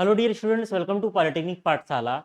Hello dear students, welcome to polytechnic पाठशाला।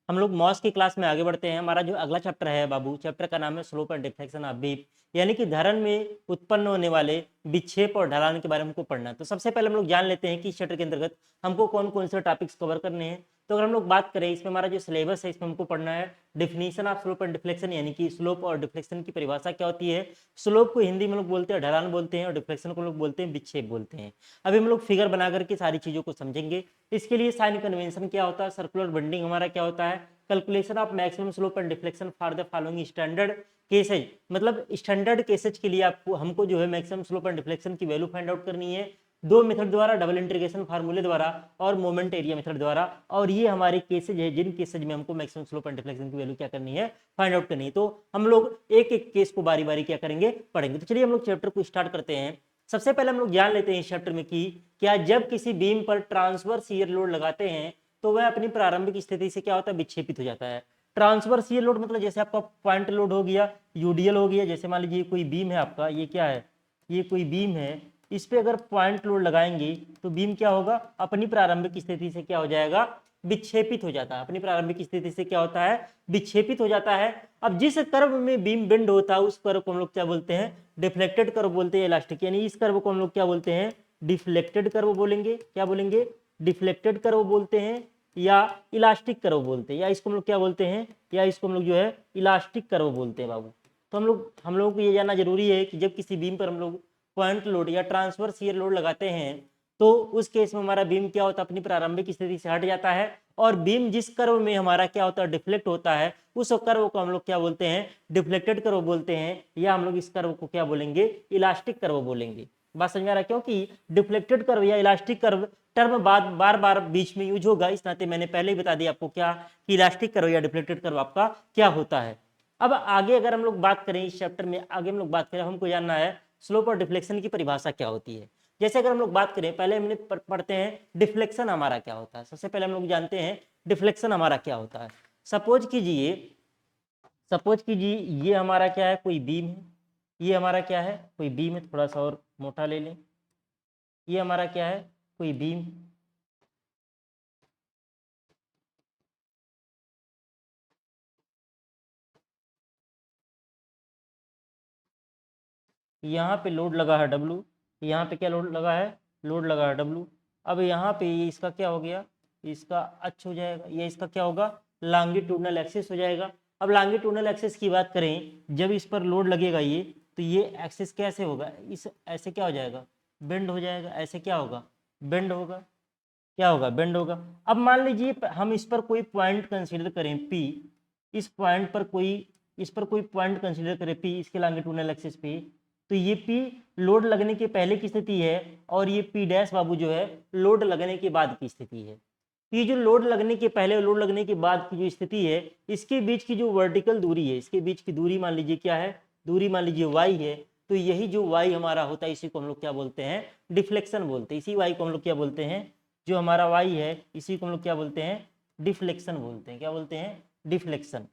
हम लोग मॉस की क्लास में आगे बढ़ते हैं। हमारा जो अगला चैप्टर है बाबू, चैप्टर का नाम है slope and deflection of beam, यानी कि धरण में उत्पन्न होने वाले विक्षेप और ढलान के बारे में हमको पढ़ना है। तो सबसे पहले हम लोग जान लेते हैं कि इस चैप्टर के अंतर्गत हमको कौन कौन से टॉपिक्स कवर करने हैं। तो अगर हम लोग बात करें, इसमें हमारा जो सिलेबस है, इसमें हमको पढ़ना है definition of slope and deflection, यानी कि स्लोप और डिफ्लेक्शन की परिभाषा क्या होती है। स्लोप को हिंदी में लोग बोलते हैं ढलान बोलते हैं, और डिफ्लेक्शन को लोग बोलते हैं विक्षेप बोलते हैं। अभी हम लोग फिगर बना करके सारी चीज़ों को समझेंगे। इसके लिए साइन कन्वेंशन क्या होता है, सर्कुलर बेंडिंग हमारा क्या होता है, calculation of maximum slope and deflection for the following standard cases, मतलब स्टैंडर्ड केसेज के लिए आपको हमको जो है मैक्सिमम स्लोप एंड डिफ्लेक्शन की वैल्यू फाइंड आउट करनी है। दो मेथड द्वारा, डबल इंटीग्रेशन फार्मूले द्वारा और मोमेंट एरिया मेथड द्वारा। और ये हमारे केसेज है जिन केसेज में हमको मैक्सिमम स्लोप एंड डिफ्लेक्शन की वैल्यू क्या करनी है, फाइंड आउट करनी है। तो हम लोग एक एक केस को बारी बारी क्या करेंगे, पढ़ेंगे। तो चलिए हम लोग चैप्टर को स्टार्ट करते हैं। सबसे पहले हम लोग जान लेते हैं इस चैप्टर में कि क्या जब किसी बीम पर ट्रांसवर्स शियर लोड लगाते हैं तो वह अपनी प्रारंभिक स्थिति से क्या होता है, विक्षेपित हो जाता है। ट्रांसवर्स शियर लोड मतलब जैसे आपका पॉइंट लोड हो गया, यूडीएल हो गया। जैसे मान लीजिए कोई बीम है आपका, ये क्या है, ये कोई बीम है, इस पे अगर पॉइंट लोड लगाएंगे तो बीम क्या होगा, अपनी प्रारंभिक स्थिति से क्या हो जाएगा, विक्षेपित हो जाता है। अपनी प्रारंभिक स्थिति से क्या होता है, विक्षेपित हो जाता है। अब जिस कर्व में बीम बेंड होता है उस कर्व को हम लोग क्या बोलते हैं, डिफ्लेक्टेड कर्व बोलते हैं, इलास्टिक। यानी इस कर्व को हम लोग क्या बोलते हैं, डिफ्लेक्टेड कर्व बोलेंगे। क्या बोलेंगे, डिफ्लेक्टेड कर्व बोलते हैं, या इलास्टिक कर्व बोलते हैं, या इसको हम लोग क्या बोलते हैं, या इसको हम लोग जो है इलास्टिक कर्व बोलते हैं बाबू। तो हम लोगों को ये जानना जरूरी है कि जब किसी बीम पर हम लोग पॉइंट लोड या ट्रांसवर्स शियर लोड लगाते हैं तो उस केस में हमारा बीम क्या होता है, अपनी प्रारंभिक स्थिति से हट जाता है। और बीम जिस कर्व में हमारा क्या होता है, डिफ्लेक्ट होता है, उस कर्व को हम लोग क्या बोलते हैं, डिफ्लेक्टेड कर्व बोलते हैं, या हम लोग इस कर्व को क्या बोलेंगे, इलास्टिक कर्व बोलेंगे। बात समझ में आ रहा है, क्योंकि डिफ्लेक्टेड कर्व या इलास्टिक कर्व टर्म बार बार बीच में यूज होगा, इस नाते मैंने पहले ही बता दिया आपको क्या कि इलास्टिक कर्व या डिफ्लेक्टेड कर्व आपका क्या होता है। अब आगे अगर हम लोग बात करें, इस चैप्टर में आगे हम लोग बात करें, हमको जानना है स्लोप और डिफ्लेक्शन की परिभाषा क्या होती है। जैसे अगर हम लोग बात करें, पहले हमने पढ़ते हैं डिफ्लेक्शन हमारा क्या होता है। सबसे पहले हम लोग जानते हैं डिफ्लेक्शन हमारा क्या होता है। सपोज कीजिए, ये हमारा क्या है, कोई बीम है। ये हमारा क्या है, कोई बीम है, थोड़ा सा और मोटा ले लें। ये हमारा क्या है, कोई बीम। यहाँ पे लोड लगा है W, यहाँ पे क्या लोड लगा है, लोड लगा है W। अब यहाँ पे ये इसका क्या हो गया, इसका अक्ष हो जाएगा, ये इसका क्या होगा, लॉन्गिट्यूडनल एक्सिस हो जाएगा। अब लॉन्गिट्यूडनल एक्सिस की बात करें, जब इस पर लोड लगेगा ये, तो ये एक्सिस कैसे होगा, इस ऐसे क्या हो जाएगा, बेंड हो जाएगा। ऐसे क्या होगा, बेंड होगा। क्या होगा, बेंड होगा। अब मान लीजिए हम इस पर कोई पॉइंट कंसीडर करें P, इस पॉइंट पर कोई, इस पर कोई पॉइंट कंसीडर करें P, इसके लॉन्गिट्यूडनल एक्सिस पे, तो ये P लोड लगने के पहले की स्थिति है, और ये P डैश बाबू जो है लोड लगने के बाद की स्थिति है। ये जो लोड लगने के पहले और लोड लगने के बाद की जो स्थिति है, इसके बीच की जो वर्टिकल दूरी है, इसके बीच की दूरी मान लीजिए क्या है, दूरी मान लीजिए y है। तो यही जो y हमारा होता है, इसी को हम लोग क्या बोलते हैं, डिफ्लेक्शन बोलते हैं। इसी y को हम लोग क्या बोलते हैं, जो हमारा y है, इसी को हम लोग क्या बोलते हैं, डिफ्लेक्शन बोलते हैं। क्या बोलते हैं, डिफ्लेक्शन।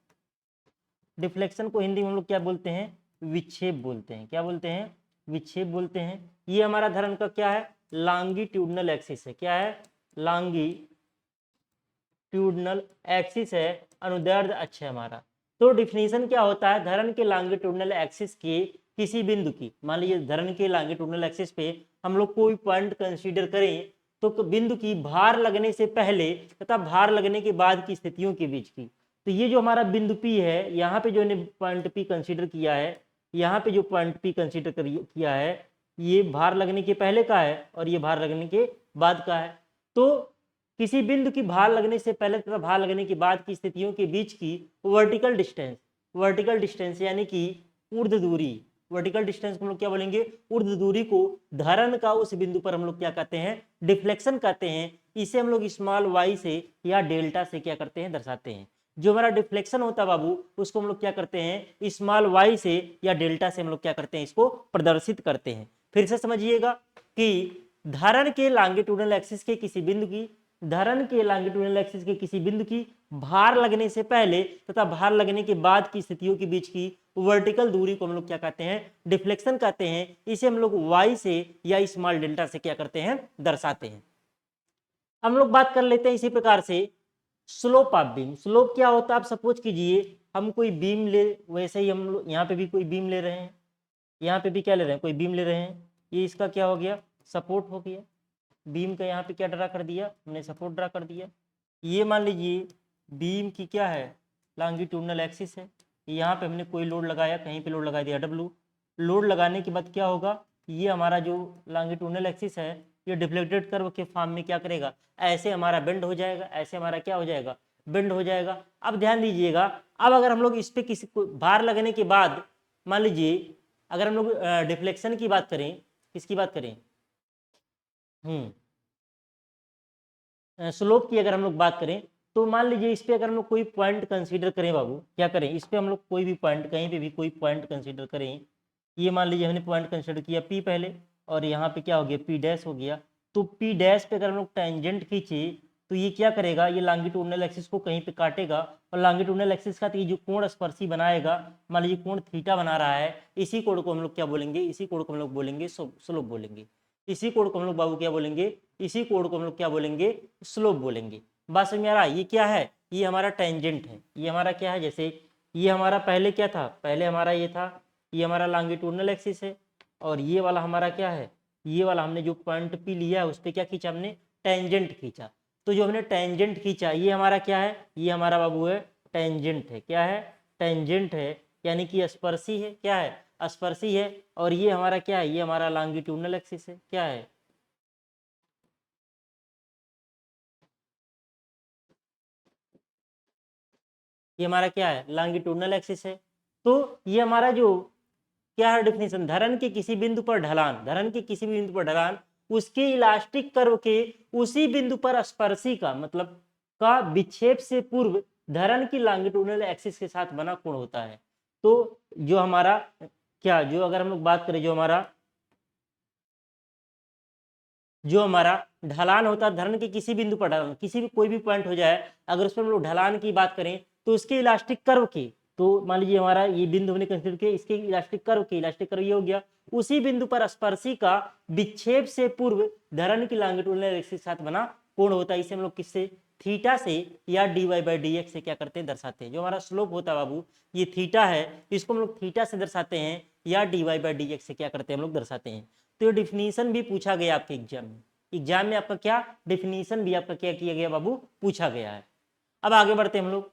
डिफ्लेक्शन को हिंदी में हम लोग क्या बोलते हैं, विक्षेप बोलते हैं। क्या बोलते हैं, विक्षेप बोलते हैं। ये हमारा धरण का क्या है, लॉन्गिट्यूडनल एक्सिस है। क्या है, लॉन्गिट्यूडनल एक्सिस है, अनुदैर्ध्य अक्ष है हमारा। तो डिफिनीशन क्या होता है, धरण के लॉन्गिट्यूडनल एक्सिस के किसी बिंदु की, मान लीजिए धरण के लॉन्गिट्यूडनल एक्सिस पे हम लोग कोई पॉइंट कंसीडर करें, तो बिंदु की भार लगने से पहले तथा भार लगने के बाद की स्थितियों के बीच की। तो ये जो हमारा बिंदु P है, यहाँ पे जो पॉइंट P कंसीडर किया है, यहाँ पे जो पॉइंट P कंसीडर किया है, ये भार लगने के पहले का है और ये भार लगने के बाद का है। तो किसी बिंदु की भार लगने से पहले तथा भार लगने के बाद की स्थितियों के बीच की वर्टिकल डिस्टेंस, वर्टिकल डिस्टेंस यानी कि ऊर्ध्व दूरी, वर्टिकल डिस्टेंस को हम लोग क्या बोलेंगे, ऊर्ध्व दूरी को धरण का उस बिंदु पर हम लोग क्या कहते हैं, डिफ्लेक्शन कहते हैं। इसे हम लोग स्मॉल y से या डेल्टा से क्या करते हैं, दर्शाते हैं। जो हमारा डिफ्लेक्शन होता है बाबू, उसको हम लोग क्या करते हैं, स्मॉल y से या डेल्टा से हम लोग क्या करते हैं, इसको प्रदर्शित करते हैं। फिर से समझिएगा कि धरण के लॉन्गिट्यूडनल एक्सिस के किसी बिंदु की, धरण के लॉन्गिट्यूडनल एक्सिस के किसी बिंदु की भार लगने से पहले तथा भार लगने के बाद की स्थितियों के बीच की वर्टिकल दूरी को हम लोग क्या कहते हैं, डिफ्लेक्शन कहते हैं। इसे हम लोग y से या स्मॉल डेल्टा से क्या करते हैं, दर्शाते हैं। हम लोग बात कर लेते हैं इसी प्रकार से स्लोप ऑफ बीम। स्लोप क्या होता है, आप सपोज कीजिए हम कोई बीम ले, वैसे ही हम लोग यहाँ पे भी कोई बीम ले रहे हैं, यहाँ पे भी क्या ले रहे हैं, कोई बीम ले रहे हैं, ये इसका क्या हो गया, सपोर्ट हो गया। बीम का यहाँ पे क्या ड्रा कर दिया हमने, सपोर्ट ड्रा कर दिया। ये मान लीजिए बीम की क्या है, लॉन्गिट्यूडनल एक्सिस है। यहाँ पे हमने कोई लोड लगाया, कहीं पे लोड लगा दिया डब्लू। लोड लगाने के बाद क्या होगा, ये हमारा जो लॉन्गिट्यूडनल एक्सिस है ये डिफ्लेक्टेड कर्व के फॉर्म में क्या करेगा, ऐसे हमारा बेंड हो जाएगा, ऐसे हमारा क्या हो जाएगा, बेंड हो जाएगा। अब ध्यान दीजिएगा, अब अगर हम लोग इस पे किसी को भार लगने के बाद, मान लीजिए अगर हम लोग डिफ्लेक्शन की बात करें, किसकी बात करें, स्लोप की अगर हम लोग बात करें, तो मान लीजिए इस पे अगर हम लोग कोई पॉइंट कंसीडर करें बाबू, क्या करें, इस पे हम लोग कोई भी पॉइंट, कहीं पे भी कोई पॉइंट कंसीडर करें। ये मान लीजिए हमने पॉइंट कंसीडर किया पी पहले, और यहाँ पे क्या हो गया, पी डैश हो गया। तो पी डैश पे अगर हम लोग टेंजेंट खींचे तो ये क्या करेगा, ये लॉन्गिट्यूडनल एक्सिस को कहीं पे काटेगा, और लॉन्गिट्यूडनल एक्सिस का ये जो कोण स्पर्शी बनाएगा, मान लीजिए कोण थीटा बना रहा है, इसी कोण को हम लोग क्या बोलेंगे, इसी कोण को हम लोग बोलेंगे स्लोप बोलेंगे। इसी कोण को हम लोग बाबू क्या बोलेंगे, इसी कोण को हम लोग क्या बोलेंगे, स्लोप बोलेंगे। बात समझ में आ रहा है, ये क्या है, ये हमारा टेंजेंट है, ये हमारा क्या है, जैसे ये हमारा पहले क्या था, पहले हमारा ये था, ये हमारा लॉन्गिट्यूडनल एक्सिस है, और ये वाला हमारा क्या है, ये वाला हमने जो पॉइंट पी लिया है उस पर क्या खींचा हमने, टेंजेंट खींचा। तो जो हमने टेंजेंट खींचा ये हमारा क्या है, ये हमारा बाबू है टेंजेंट है, क्या है, टेंजेंट है, यानी कि स्पर्शी है, क्या है, स्पर्शी है। और ये हमारा क्या है, ये हमारा लॉन्गिट्यूडनल एक्सिस है, क्या है, ये हमारा क्या है, लॉन्गिट्यूडनल एक्सिस है। तो ये हमारा जो क्या है डिफिनेशन, धरन के किसी बिंदु पर ढलान, धरन के किसी भी बिंदु पर ढलान, उसके इलास्टिक कर्व के उसी बिंदु पर स्पर्शी का मतलब का विक्षेप से पूर्व धरन की लॉन्गिट्यूडनल एक्सिस के साथ बना कोण होता है। तो जो हमारा क्या, जो अगर हम लोग बात करें, जो हमारा ढलान होता है, धरन के किसी बिंदु पर ढलान, किसी भी कोई भी पॉइंट हो जाए, अगर उस पर हम लोग ढलान की बात करें तो उसके इलास्टिक कर्व की, तो मान लीजिए हमारा ये बिंदु हमने कंसीडर किया, इसके इलास्टिक कर्व ये हो गया, उसी बिंदु पर स्पर्शी का विक्षेप से पूर्व धरन की लॉन्गिट्यूडनल एक्सिस के साथ बना कोण होता है। इसे हम लोग किससे, थीटा से या dy बाई डी एक्स से क्या करते हैं, दर्शाते हैं। जो हमारा स्लोप होता है बाबू, ये थीटा है, इसको हम लोग थीटा से दर्शाते हैं, या dy बाई डी एक्स से क्या करते हैं, हम लोग दर्शाते हैं। तो ये डिफिनीशन भी पूछा गया आपके एग्जाम में आपका क्या डिफिनीशन भी आपका क्या किया गया बाबू, पूछा गया है। अब आगे बढ़ते हैं हम लोग,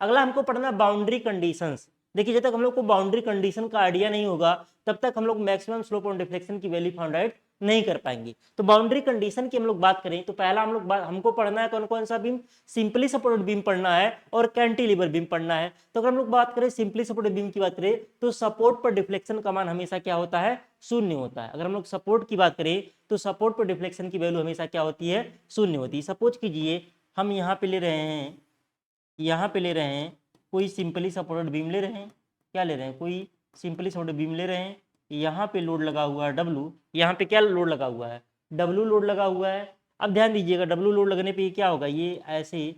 अगला हमको पढ़ना बाउंड्री कंडीशंस। देखिए जब तक हम लोग को बाउंड्री कंडीशन का आइडिया नहीं होगा तब तक हम लोग मैक्सिमम स्लोप ऑन डिफ्लेक्शन की वैल्यू फाइंड आउट नहीं कर पाएंगे। तो बाउंड्री कंडीशन की हम लोग बात करें तो पहला हमको पढ़ना है कौन कौन सा बीम, सिंपली सपोर्टेड बीम पढ़ना है और कैंटिलीवर बीम पढ़ना है। तो अगर हम लोग बात करें सिंपली सपोर्टेड बीम की बात करें तो सपोर्ट पर डिफ्लेक्शन का मान हमेशा क्या होता है, शून्य होता है। अगर हम लोग सपोर्ट की बात करें तो सपोर्ट पर डिफ्लेक्शन की वैल्यू हमेशा क्या होती है, शून्य होती है। सपोज कीजिए हम यहाँ पे ले रहे हैं, यहाँ पे ले रहे हैं कोई सिंपली सपोर्टेड बीम ले रहे हैं, क्या ले रहे हैं, कोई सिंपली सपोर्टेड बीम ले रहे हैं। यहाँ पे लोड लगा हुआ है डब्लू, यहाँ पे क्या लोड लगा हुआ है, डब्लू लोड लगा हुआ है। अब ध्यान दीजिएगा डब्लू लोड लगने पे ये क्या होगा, ये ऐसे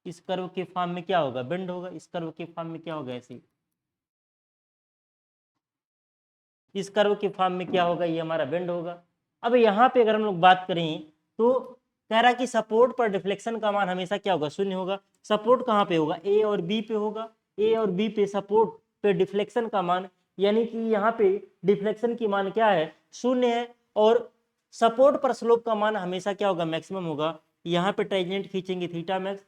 इस कर्व के फॉर्म में क्या होगा, बेंड होगा। इस कर्व के फॉर्म में क्या होगा, ऐसे इस कर्व के फॉर्म में क्या होगा, ये हमारा बेंड होगा। अब यहाँ पे अगर हम लोग बात करें तो कह रहा है कि सपोर्ट पर डिफ्लेक्शन का मान हमेशा क्या होगा, शून्य होगा। सपोर्ट कहाँ पे होगा, ए और बी पे होगा। ए और बी पे सपोर्ट पे डिफ्लेक्शन का मान, यानी कि यहाँ पे डिफ्लेक्शन की मान क्या है, शून्य है। और सपोर्ट पर स्लोप का मान हमेशा क्या होगा, मैक्सिमम होगा। यहाँ पे टेंजेंट खींचेंगे थीटा मैक्स,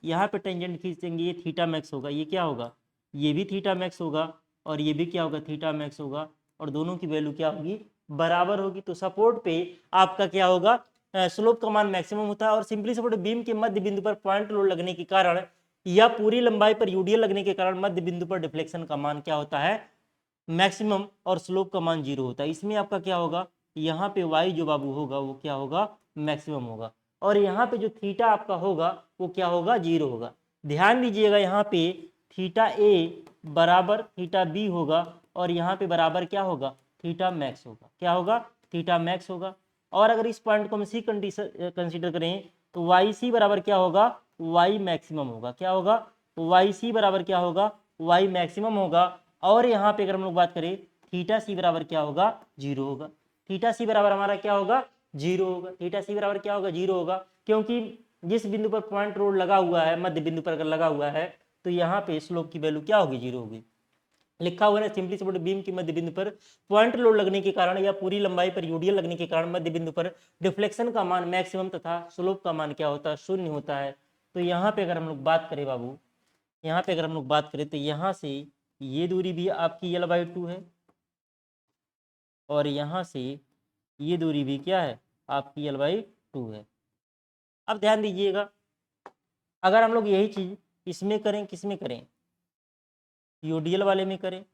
यहाँ पे टेंजेंट खींचेंगे ये थीटा मैक्स होगा, ये क्या होगा, ये भी थीटा मैक्स होगा, और ये भी क्या होगा, थीटा मैक्स होगा। और दोनों की वैल्यू क्या होगी, बराबर होगी। तो सपोर्ट पे आपका क्या होगा, स्लोप का मान मैक्सिमम होता है। और सिंपली सपोर्ट बीम के मध्य बिंदु पर पॉइंट लोड लगने के कारण या पूरी लंबाई पर यूडीएल लगने के कारण मध्य बिंदु पर डिफ्लेक्शन का मान क्या होता है, मैक्सिमम, और स्लोप का मान 0 होता है। इसमें आपका क्या होगा, यहाँ पे वाई जो बाबू होगा वो क्या होगा, मैक्सिमम होगा। और यहाँ पे जो थीटा आपका होगा वो क्या होगा, 0 होगा। ध्यान दीजिएगा यहाँ पे थीटा ए बराबर थीटा बी होगा, और यहाँ पे बराबर क्या होगा, थीटा मैक्स होगा। क्या होगा, थीटा मैक्स होगा। और अगर इस पॉइंट को हम सी कंसीडर करें तो वाई सी बराबर क्या होगा, वाई मैक्सिमम होगा। क्या होगा, वाई सी बराबर क्या होगा, वाई मैक्सिमम होगा। और यहाँ पे अगर हम लोग बात करें थीटा सी बराबर क्या होगा, 0 होगा। थीटा सी बराबर हमारा क्या होगा, जीरो होगा। थीटा सी बराबर क्या होगा, जीरो होगा, क्योंकि जिस बिंदु पर पॉइंट लोड लगा हुआ है, मध्य बिंदु पर अगर लगा हुआ है, तो यहाँ पे स्लोप की वैल्यू क्या होगी, जीरो होगी। लिखा हुआ है ना सिंपली सपोर्ट बीम की मध्य बिंदु पर पॉइंट लोड लगने के कारण या पूरी लंबाई पर यूडीएल लगने के कारण मध्य बिंदु पर डिफ्लेक्शन का मान मैक्सिमम तथा स्लोप का मान क्या होता है, शून्य होता है। तो यहाँ पे अगर हम लोग बात करें बाबू, यहाँ पे अगर हम लोग बात करें तो यहाँ से ये दूरी भी आपकी L/2 है, और यहाँ से ये दूरी भी क्या है, आपकी L/2 है। अब ध्यान दीजिएगा, अगर हम लोग यही चीज इसमें करें, किसमें करें, यूडीएल वाले में करें,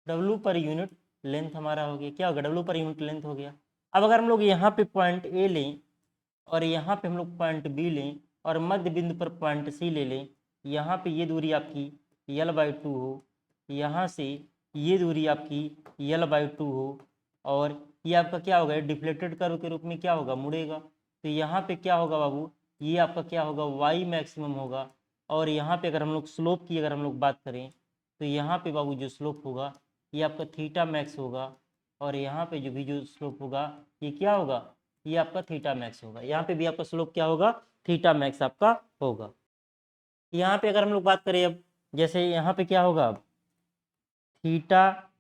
डब्लू पर यूनिट लेंथ हमारा हो गया, क्या होगा, डब्लू पर यूनिट लेंथ हो गया। अब अगर हम लोग यहाँ पे पॉइंट ए लें और यहाँ पे हम लोग पॉइंट बी लें और मध्य बिंदु पर पॉइंट सी ले लें, यहाँ पे ये दूरी आपकी L/2 हो, यहाँ से ये दूरी आपकी L/2 हो, और ये आपका क्या होगा, डिफ्लेक्टेड कर्व के रूप में क्या होगा, मुड़ेगा। तो यहाँ पे क्या होगा बाबू, ये आपका क्या होगा, वाई मैक्सिमम होगा। और यहाँ पे अगर हम लोग स्लोप की अगर हम लोग बात करें, तो यहाँ पे बाबू जो स्लोप होगा ये आपका थीटा मैक्स होगा, और यहाँ पे जो स्लोप होगा ये क्या होगा, ये आपका थीटा मैक्स होगा। यहाँ पे भी आपका स्लोप क्या होगा, थीटा मैक्स आपका होगा। यहाँ पे अगर हम लोग बात करें, अब जैसे यहाँ पे क्या होगा, अब थीटा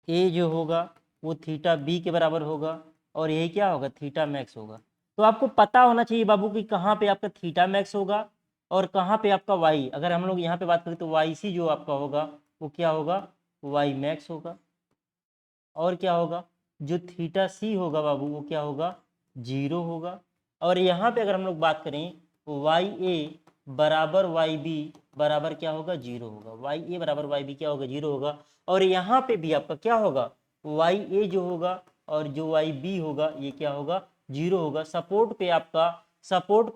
ए जो होगा वो थीटा बी के बराबर होगा, और यही क्या होगा, थीटा मैक्स होगा। तो आपको पता होना चाहिए बाबू कि कहाँ पे आपका थीटा मैक्स होगा और कहाँ पे आपका वाई। अगर हम लोग यहाँ पे बात करें तो वाई सी जो आपका होगा वो क्या होगा, वाई मैक्स होगा। और क्या होगा, जो थीटा सी होगा बाबू वो क्या होगा, जीरो होगा। और यहाँ पे अगर हम लोग बात करें वाई ए बराबर वाई बी बराबर क्या होगा, जीरो होगा। वाई ए बराबर वाई बी क्या होगा, जीरो होगा। और यहाँ पे भी आपका क्या होगा, वाई ए जो होगा और जो वाई बी होगा ये क्या होगा, जीरो होगा। सपोर्ट पे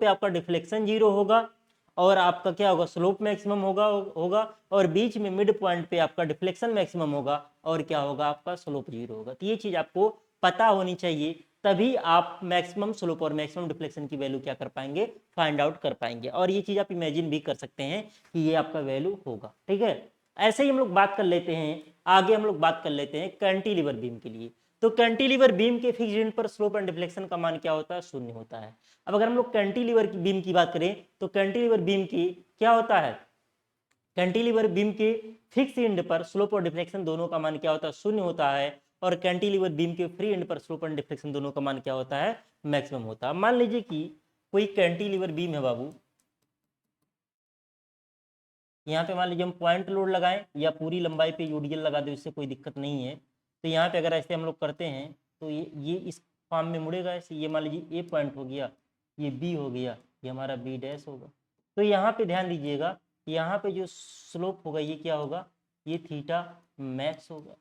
आपका डिफ्लेक्शन जीरो होगा, और आपका क्या होगा, स्लोप मैक्सिमम होगा और बीच में मिड पॉइंट पे आपका डिफ्लेक्शन मैक्सिमम होगा, और क्या होगा, आपका स्लोप जीरो होगा। तो ये चीज आपको पता होनी चाहिए, तभी आप मैक्सिमम स्लोप और मैक्सिमम डिफ्लेक्शन की वैल्यू क्या कर पाएंगे, फाइंड आउट कर पाएंगे। और ये चीज आप इमेजिन भी कर सकते हैं कि ये आपका वैल्यू होगा, ठीक है। ऐसे ही हम लोग बात कर लेते हैं, आगे हम लोग बात कर लेते हैं कैंटिलीवर बीम के लिए। तो कैंटिलीवर बीम के फिक्स एंड पर स्लोप एंड डिफ्लेक्शन का मान क्या होता है, शून्य होता है। अब अगर हम लोग कैंटिलीवर की बीम की बात करें तो कैंटिलीवर बीम की क्या होता है, कैंटिलीवर बीम के फिक्स एंड पर स्लोप और डिफ्लेक्शन दोनों का मान क्या होता है, शून्य होता है। और कैंटिलीवर बीम के फ्री एंड पर स्लोप एंड डिफ्लेक्शन दोनों का मान क्या होता है, मैक्सिमम होता है। मान लीजिए कि कोई कैंटिलीवर बीम है बाबू, यहाँ पे मान लीजिए हम पॉइंट लोड लगाएं या पूरी लंबाई पे यूडीएल लगा दे, उससे कोई दिक्कत नहीं है। तो यहाँ पे अगर ऐसे हम लोग करते हैं तो ये इस फॉर्म में मुड़ेगा ऐसे। ये मान लीजिए ए पॉइंट हो गया, ये बी हो गया, ये हमारा बी डैश होगा। तो यहाँ पे ध्यान दीजिएगा, यहाँ पे जो स्लोप होगा ये क्या होगा, ये थीटा मैक्स होगा।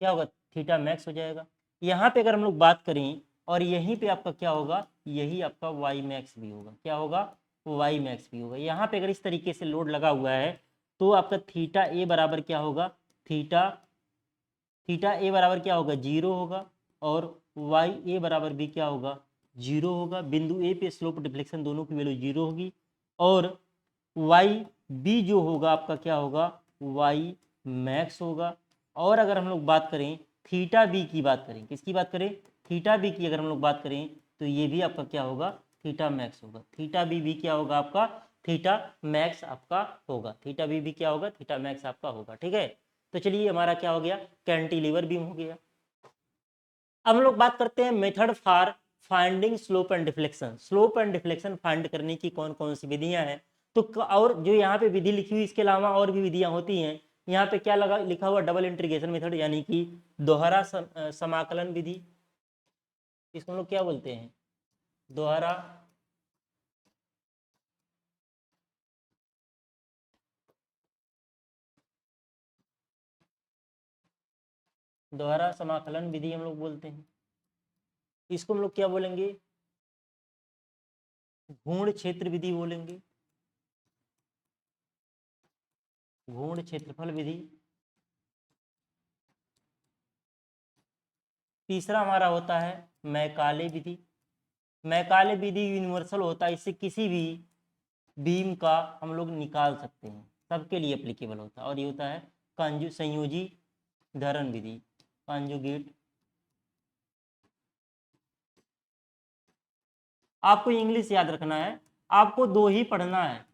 क्या होगा, थीटा मैक्स हो जाएगा। यहाँ पे अगर हम लोग बात करें और यहीं पे आपका क्या होगा, यही आपका वाई मैक्स भी होगा। क्या होगा, वाई मैक्स भी होगा। यहाँ पे अगर इस तरीके से लोड लगा हुआ है तो आपका थीटा ए बराबर क्या होगा, थीटा थीटा ए बराबर क्या होगा, जीरो होगा। और वाई ए बराबर भी क्या होगा, जीरो होगा। बिंदु ए पे स्लोप डिफ्लेक्शन दोनों की वैल्यू जीरो होगी। और वाई बी जो होगा आपका क्या होगा, वाई मैक्स होगा। और अगर हम लोग बात करें थीटा बी की बात करें, किसकी बात करें, थीटा बी की अगर हम लोग बात करें तो ये भी आपका क्या होगा, थीटा मैक्स होगा। थीटा बी भी क्या होगा आपका, थीटा मैक्स आपका होगा। थीटा बी भी क्या होगा, थीटा मैक्स आपका होगा, ठीक है। तो चलिए हमारा क्या हो गया, कैंटिलीवर बीम हो गया। अब हम लोग बात करते हैं method for finding slope and deflection. Slope and deflection find करने की कौन कौन सी विधियां हैं। तो और जो यहाँ पे विधि लिखी हुई इसके अलावा और भी विधियां होती हैं। यहाँ पे क्या लगा लिखा हुआ, डबल इंटीग्रेशन मेथड, यानी कि दोहरा समाकलन विधि। इसको हम लोग क्या बोलते हैं, दोहरा दोहरा समाकलन विधि हम लोग बोलते हैं। इसको हम लोग क्या बोलेंगे, घूर्ण क्षेत्र विधि बोलेंगे, घूर्ण क्षेत्रफल विधि। तीसरा हमारा होता है मैकाले विधि। मैकाले विधि यूनिवर्सल होता है, इससे किसी भी बीम का हम लोग निकाल सकते हैं, सबके लिए एप्लीकेबल होता है। और ये होता है संयोजी धरण विधि, कॉन्जुगेट। आपको इंग्लिश याद रखना है, आपको दो ही पढ़ना है,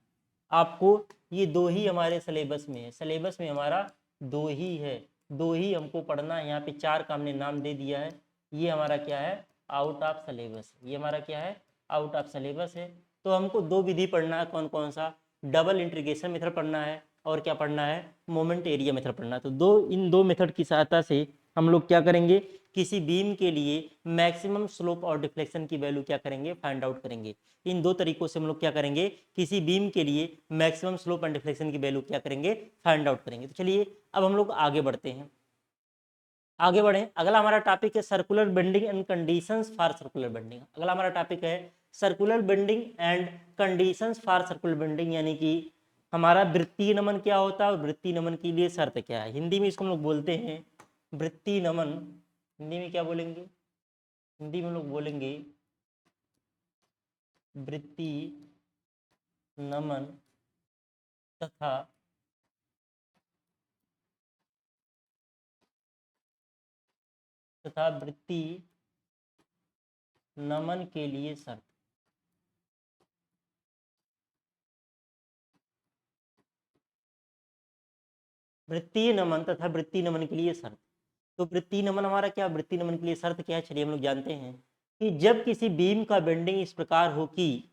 आपको ये दो ही हमारे सिलेबस में है, सिलेबस में हमारा दो ही है, दो ही हमको पढ़ना है। यहाँ पे चार का हमने नाम दे दिया है, ये हमारा क्या है, आउट ऑफ सिलेबस, ये हमारा क्या है, आउट ऑफ सिलेबस है। तो हमको दो विधि पढ़ना है, कौन कौन सा, डबल इंटीग्रेशन मेथड पढ़ना है और क्या पढ़ना है, मोमेंट एरिया मेथड पढ़ना है। तो इन दो मेथड की सहायता से हम लोग क्या करेंगे, किसी बीम के लिए मैक्सिमम स्लोप और डिफ्लेक्शन की वैल्यू क्या करेंगे, फाइंड आउट करेंगे। इन दो तरीकों से हम लोग क्या करेंगे, किसी बीम के लिए मैक्सिमम स्लोप एंड डिफ्लेक्शन की वैल्यू क्या करेंगे, फाइंड आउट करेंगे। तो चलिए अब हम लोग आगे बढ़ते हैं, आगे बढ़े। अगला हमारा टॉपिक है circular bending and conditions for circular bending. अगला हमारा टॉपिक है circular bending and conditions for circular bending, यानी कि हमारा वृत्तीय नमन क्या होता है और वृत्तीय नमन के लिए शर्त क्या है। हिंदी में इसको हम लोग बोलते हैं वृत्तीय नमन। हिंदी में क्या बोलेंगे, हिंदी में हम लोग बोलेंगे वृत्तीय नमन तथा वृत्तीय नमन के लिए शर्त। वृत्तीय नमन तथा वृत्तीय नमन के लिए शर्त। तो वृत्तीय नमन हमारा क्या, वृत्तीय नमन के लिए शर्त क्या है, चलिए हम लोग जानते हैं कि जब किसी बीम का बेंडिंग इस प्रकार हो कि,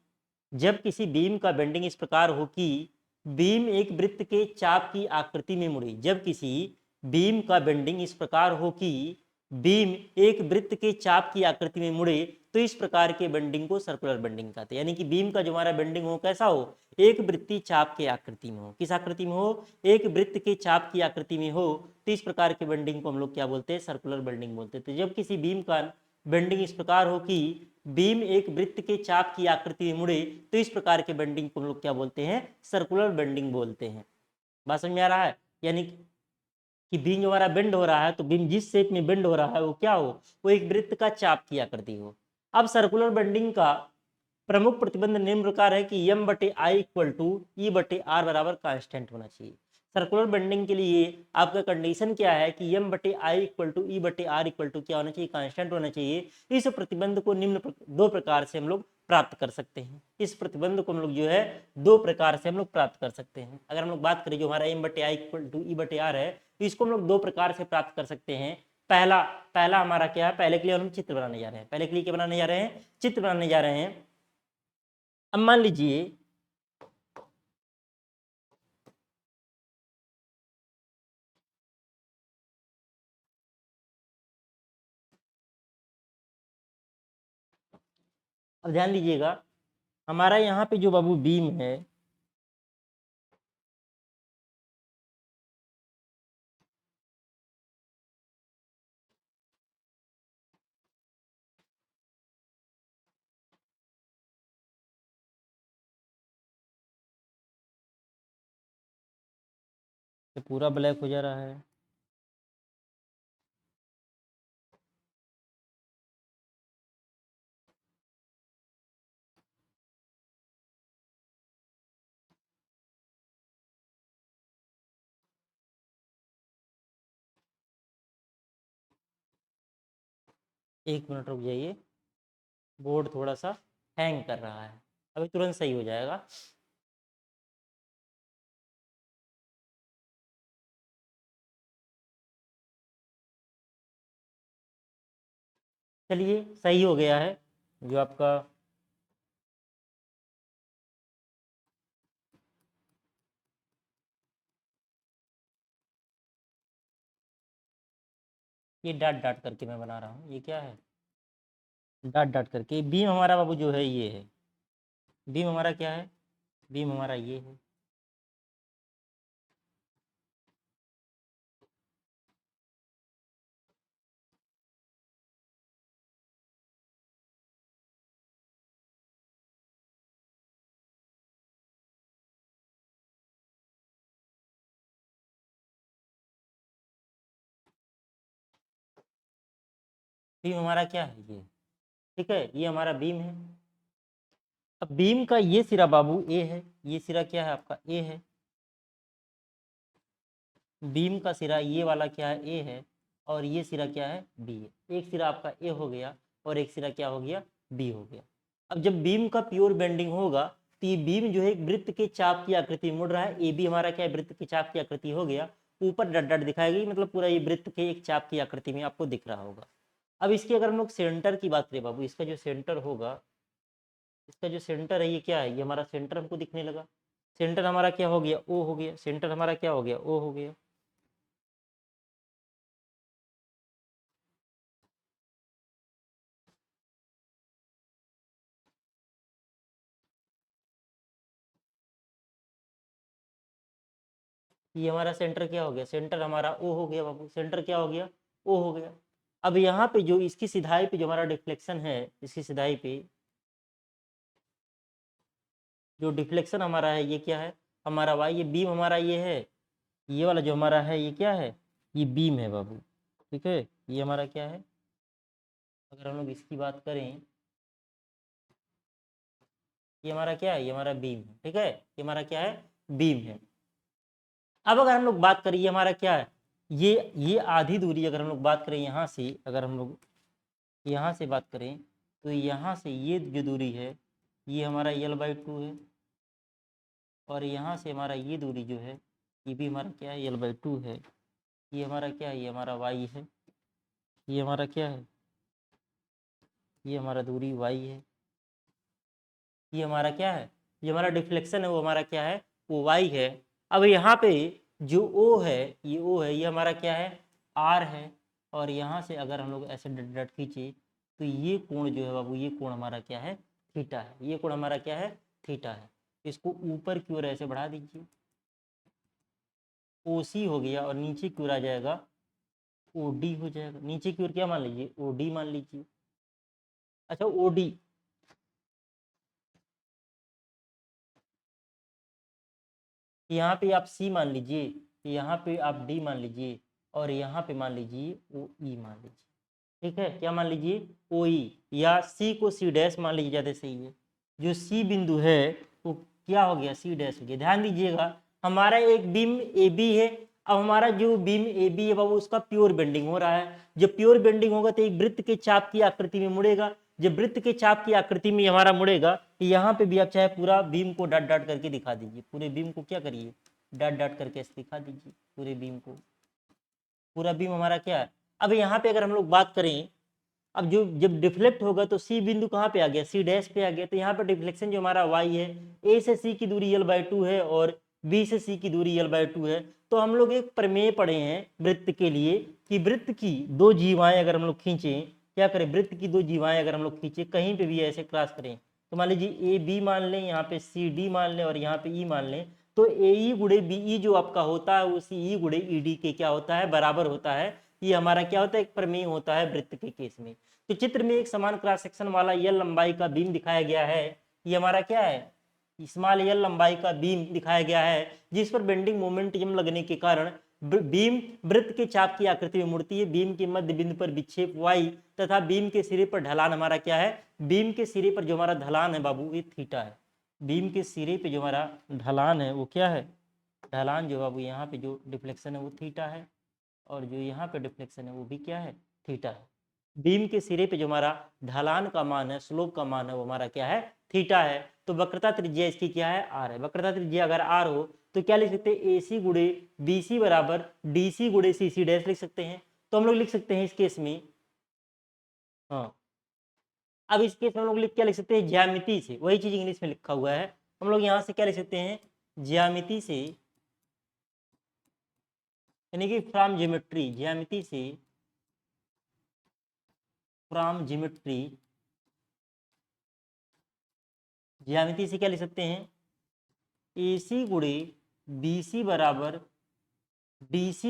जब किसी बीम का बेंडिंग इस प्रकार हो कि बीम एक वृत्त के चाप की आकृति में मुड़े, जब किसी बीम का बेंडिंग इस प्रकार हो कि बीम एक वृत्त के चाप की आकृति में मुड़े, तो इस प्रकार के बेंडिंग को सर्कुलर बेंडिंग कहते हैं। यानी कि बीम का जो हमारा बेंडिंग हो कैसा हो, एक वृत्तीय चाप के आकृति में हो। किस आकृति में हो, एक वृत्त के चाप की आकृति में हो, तो इस प्रकार के बेंडिंग को हम लोग क्या बोलते हैं, सर्कुलर बेंडिंग बोलते हैं। तो जब किसी बीम का बेंडिंग इस प्रकार हो कि बीम एक वृत्त के चाप की आकृति में मुड़े, तो इस प्रकार के बेंडिंग को हम लोग क्या बोलते हैं, सर्कुलर बेंडिंग बोलते हैं। बात समझ में आ रहा है, यानी कि बीम जो हमारा बेंड हो रहा है, तो बीम जिस शेप में बेंड हो रहा है वो क्या हो, वो एक वृत्त का चाप की आकृति हो। अब सर्कुलर बेंडिंग का प्रमुख प्रतिबंध निम्न प्रकार है कि एम बटे आई इक्वल टू ई बटे आर बराबर कांस्टेंट होना चाहिए। सर्कुलर बेंडिंग के लिए आपका कंडीशन क्या है कि एम बटे आई इक्वल टू ई बटे आर इक्वल टू क्या होना चाहिए, कांस्टेंट होना चाहिए। इस प्रतिबंध को दो प्रकार से हम लोग प्राप्त कर सकते हैं। इस प्रतिबंध को हम लोग जो है दो प्रकार से हम लोग प्राप्त कर सकते हैं। अगर हम लोग बात करें जो हमारा एम बटे आई इक्वल टू ई बटे आर है, तो इसको हम लोग दो प्रकार से प्राप्त कर सकते हैं। पहला पहला हमारा क्या है, पहले के लिए हम चित्र बनाने जा रहे हैं, पहले के लिए क्या बनाने जा रहे हैं, चित्र बनाने जा रहे हैं। अब मान लीजिए अब ध्यान दीजिएगा, हमारा यहाँ पे जो बाबू बीम है, ये पूरा ब्लैक हो जा रहा है। एक मिनट रुक जाइए, बोर्ड थोड़ा सा हैंग कर रहा है, अभी तुरंत सही हो जाएगा। चलिए सही हो गया है जो आपका, ये डॉट डॉट करके मैं बना रहा हूँ, ये क्या है, डॉट डॉट करके। बीम हमारा बाबू जो है ये है, बीम हमारा क्या है, बीम हमारा ये है। बीम हमारा क्या है ये, ठीक है, ये हमारा बीम है। अब बीम का ये सिरा बाबू ए है, ये सिरा क्या है आपका ए है। बीम का सिरा ये वाला क्या है ए है, और ये सिरा क्या है बी है। एक सिरा आपका ए हो गया और एक सिरा क्या हो गया बी हो गया। अब जब बीम का प्योर बेंडिंग होगा तो ये बीम जो है एक वृत्त के चाप की आकृति में मुड़ रहा है। ए बी हमारा क्या है वृत्त के चाप की आकृति हो गया, ऊपर डट डट दिखाएगी, मतलब पूरा ये वृत्त के एक चाप की आकृति में आपको दिख रहा होगा। अब इसकी अगर हम लोग सेंटर की बात करें बाबू, इसका जो सेंटर होगा, इसका जो सेंटर है ये क्या है, ये हमारा सेंटर हमको दिखने लगा। सेंटर हमारा क्या हो गया ओ हो गया, सेंटर हमारा क्या हो गया ओ हो गया। ये हमारा सेंटर क्या हो गया, सेंटर हमारा ओ हो गया बाबू, सेंटर क्या हो गया ओ हो गया। अब यहाँ पे जो इसकी सिधाई पे जो हमारा डिफ्लेक्शन है, इसकी सिधाई पे जो डिफ्लेक्शन हमारा है ये क्या है हमारा वाई, ये बीम हमारा ये है, ये वाला जो हमारा है ये क्या है ये बीम है बाबू, ठीक है। ये हमारा क्या है, अगर हम लोग इसकी बात करें, ये हमारा क्या है, ये हमारा बीम है, ठीक है, ये हमारा क्या है बीम है। अब अगर हम लोग बात करें ये हमारा क्या है, ये आधी दूरी अगर हम लोग बात करें यहाँ से, अगर हम लोग यहाँ से बात करें तो यहाँ से ये जो दूरी है ये हमारा L/2 है, और यहाँ से हमारा ये दूरी जो है ये भी हमारा क्या है L/2 है। ये हमारा क्या है, ये हमारा y है, ये हमारा क्या है, ये हमारा दूरी y है। ये हमारा क्या है, ये हमारा डिफ्लेक्शन है वो हमारा क्या है वो y है। अब यहाँ पे जो O है, ये O है, ये हमारा क्या है R है, और यहाँ से अगर हम लोग ऐसे डट डट खींचे तो ये कोण जो है बाबू, ये कोण हमारा क्या है थीटा है, ये कोण हमारा क्या है थीटा है। इसको ऊपर की ओर ऐसे बढ़ा दीजिए, OC हो गया, और नीचे की ओर आ जाएगा OD हो जाएगा। नीचे की ओर क्या मान लीजिए OD मान लीजिए। अच्छा OD, यहाँ पे आप C मान लीजिए, यहाँ पे आप D मान लीजिए, और यहाँ पे मान लीजिए OE मान लीजिए, ठीक है। क्या मान लीजिए OE, या C को C डैश मान लीजिए, ज़्यादा सही है। जो C बिंदु है वो क्या हो गया C डैश हो गया। ध्यान दीजिएगा हमारा एक बीम AB है। अब हमारा जो बीम AB है बाबू उसका प्योर बेंडिंग हो रहा है। जब प्योर बेंडिंग होगा तो एक वृत्त के चाप की आकृति में मुड़ेगा। जब वृत्त के चाप की आकृति में हमारा मुड़ेगा तो यहाँ पे भी आप चाहे पूरा बीम को डॉट डॉट करके दिखा दीजिए, पूरे बीम को क्या करिए डॉट डॉट करके दिखा दीजिए पूरे बीम को। पूरा बीम हमारा क्या है। अब यहाँ पे अगर हम लोग बात करें, अब जो जब डिफ्लेक्ट होगा तो सी बिंदु कहाँ पे आ गया C डैश पे आ गया, तो यहाँ पे डिफ्लेक्शन जो हमारा y है, A से C की दूरी L/2 है और B से C की दूरी L/2 है। तो हम लोग एक प्रमेय पढ़े हैं वृत्त के लिए कि वृत्त की दो जीवाएं अगर हम लोग खींचें, क्या करें वृत्त की दो जीवाएं अगर हम लोग खींचे कहीं पे भी ऐसे क्रॉस करें, तो मान लीजिए AB मान लें, यहाँ पे CD मान लें और यहाँ पे E मान लें, तो AE गुणे BE जो आपका होता है वो CE गुणे ED के क्या होता है बराबर होता है। ये हमारा क्या होता है एक प्रमेय होता है वृत्त के केस में। तो चित्र में एक समान क्रॉस सेक्शन वाला L लंबाई का बीम दिखाया गया है। ये हमारा क्या है स्मॉल L लंबाई का बीम दिखाया गया है, जिस पर बेंडिंग मोमेंटम लगने के कारण बीम वृत्त के चाप की आकृति में मुड़ती है। बीम के मध्य बिंदु पर विक्षेप y तथा बीम के सिरे पर ढलान हमारा क्या है, बीम के सिरे पर जो हमारा ढलान है बाबू ये थीटा है। बीम के सिरे पे जो हमारा ढलान है वो क्या है, ढलान जो बाबू यहाँ पे जो डिफ्लेक्शन है वो थीटा है, और जो यहाँ पे डिफ्लेक्शन है वो भी क्या है थीटा है। बीम के सिरे पे जो हमारा ढलान का मान है, स्लोप का मान है वो हमारा क्या है थीटा है। तो वक्रता त्रिज्या इसकी क्या है आर है। वक्रता त्रिज्या अगर आर हो तो क्या लिख सकते हैं AC गुणे BC बराबर DC गुणे CC डैश लिख सकते हैं। तो हम लोग लिख सकते हैं इस केस में, हाँ अब इस केस में हम लोग क्या लिख सकते हैं ज्यामिति से, वही चीज इंग्लिश में लिखा हुआ है। हम लोग यहाँ से क्या लिख सकते हैं ज्यामिति से, यानी कि फ्रॉम ज्योमेट्री, ज्यामिति से फ्रॉम ज्योमेट्री, ज्यामिति से क्या लिख सकते हैं AC गुणे BC बराबर DC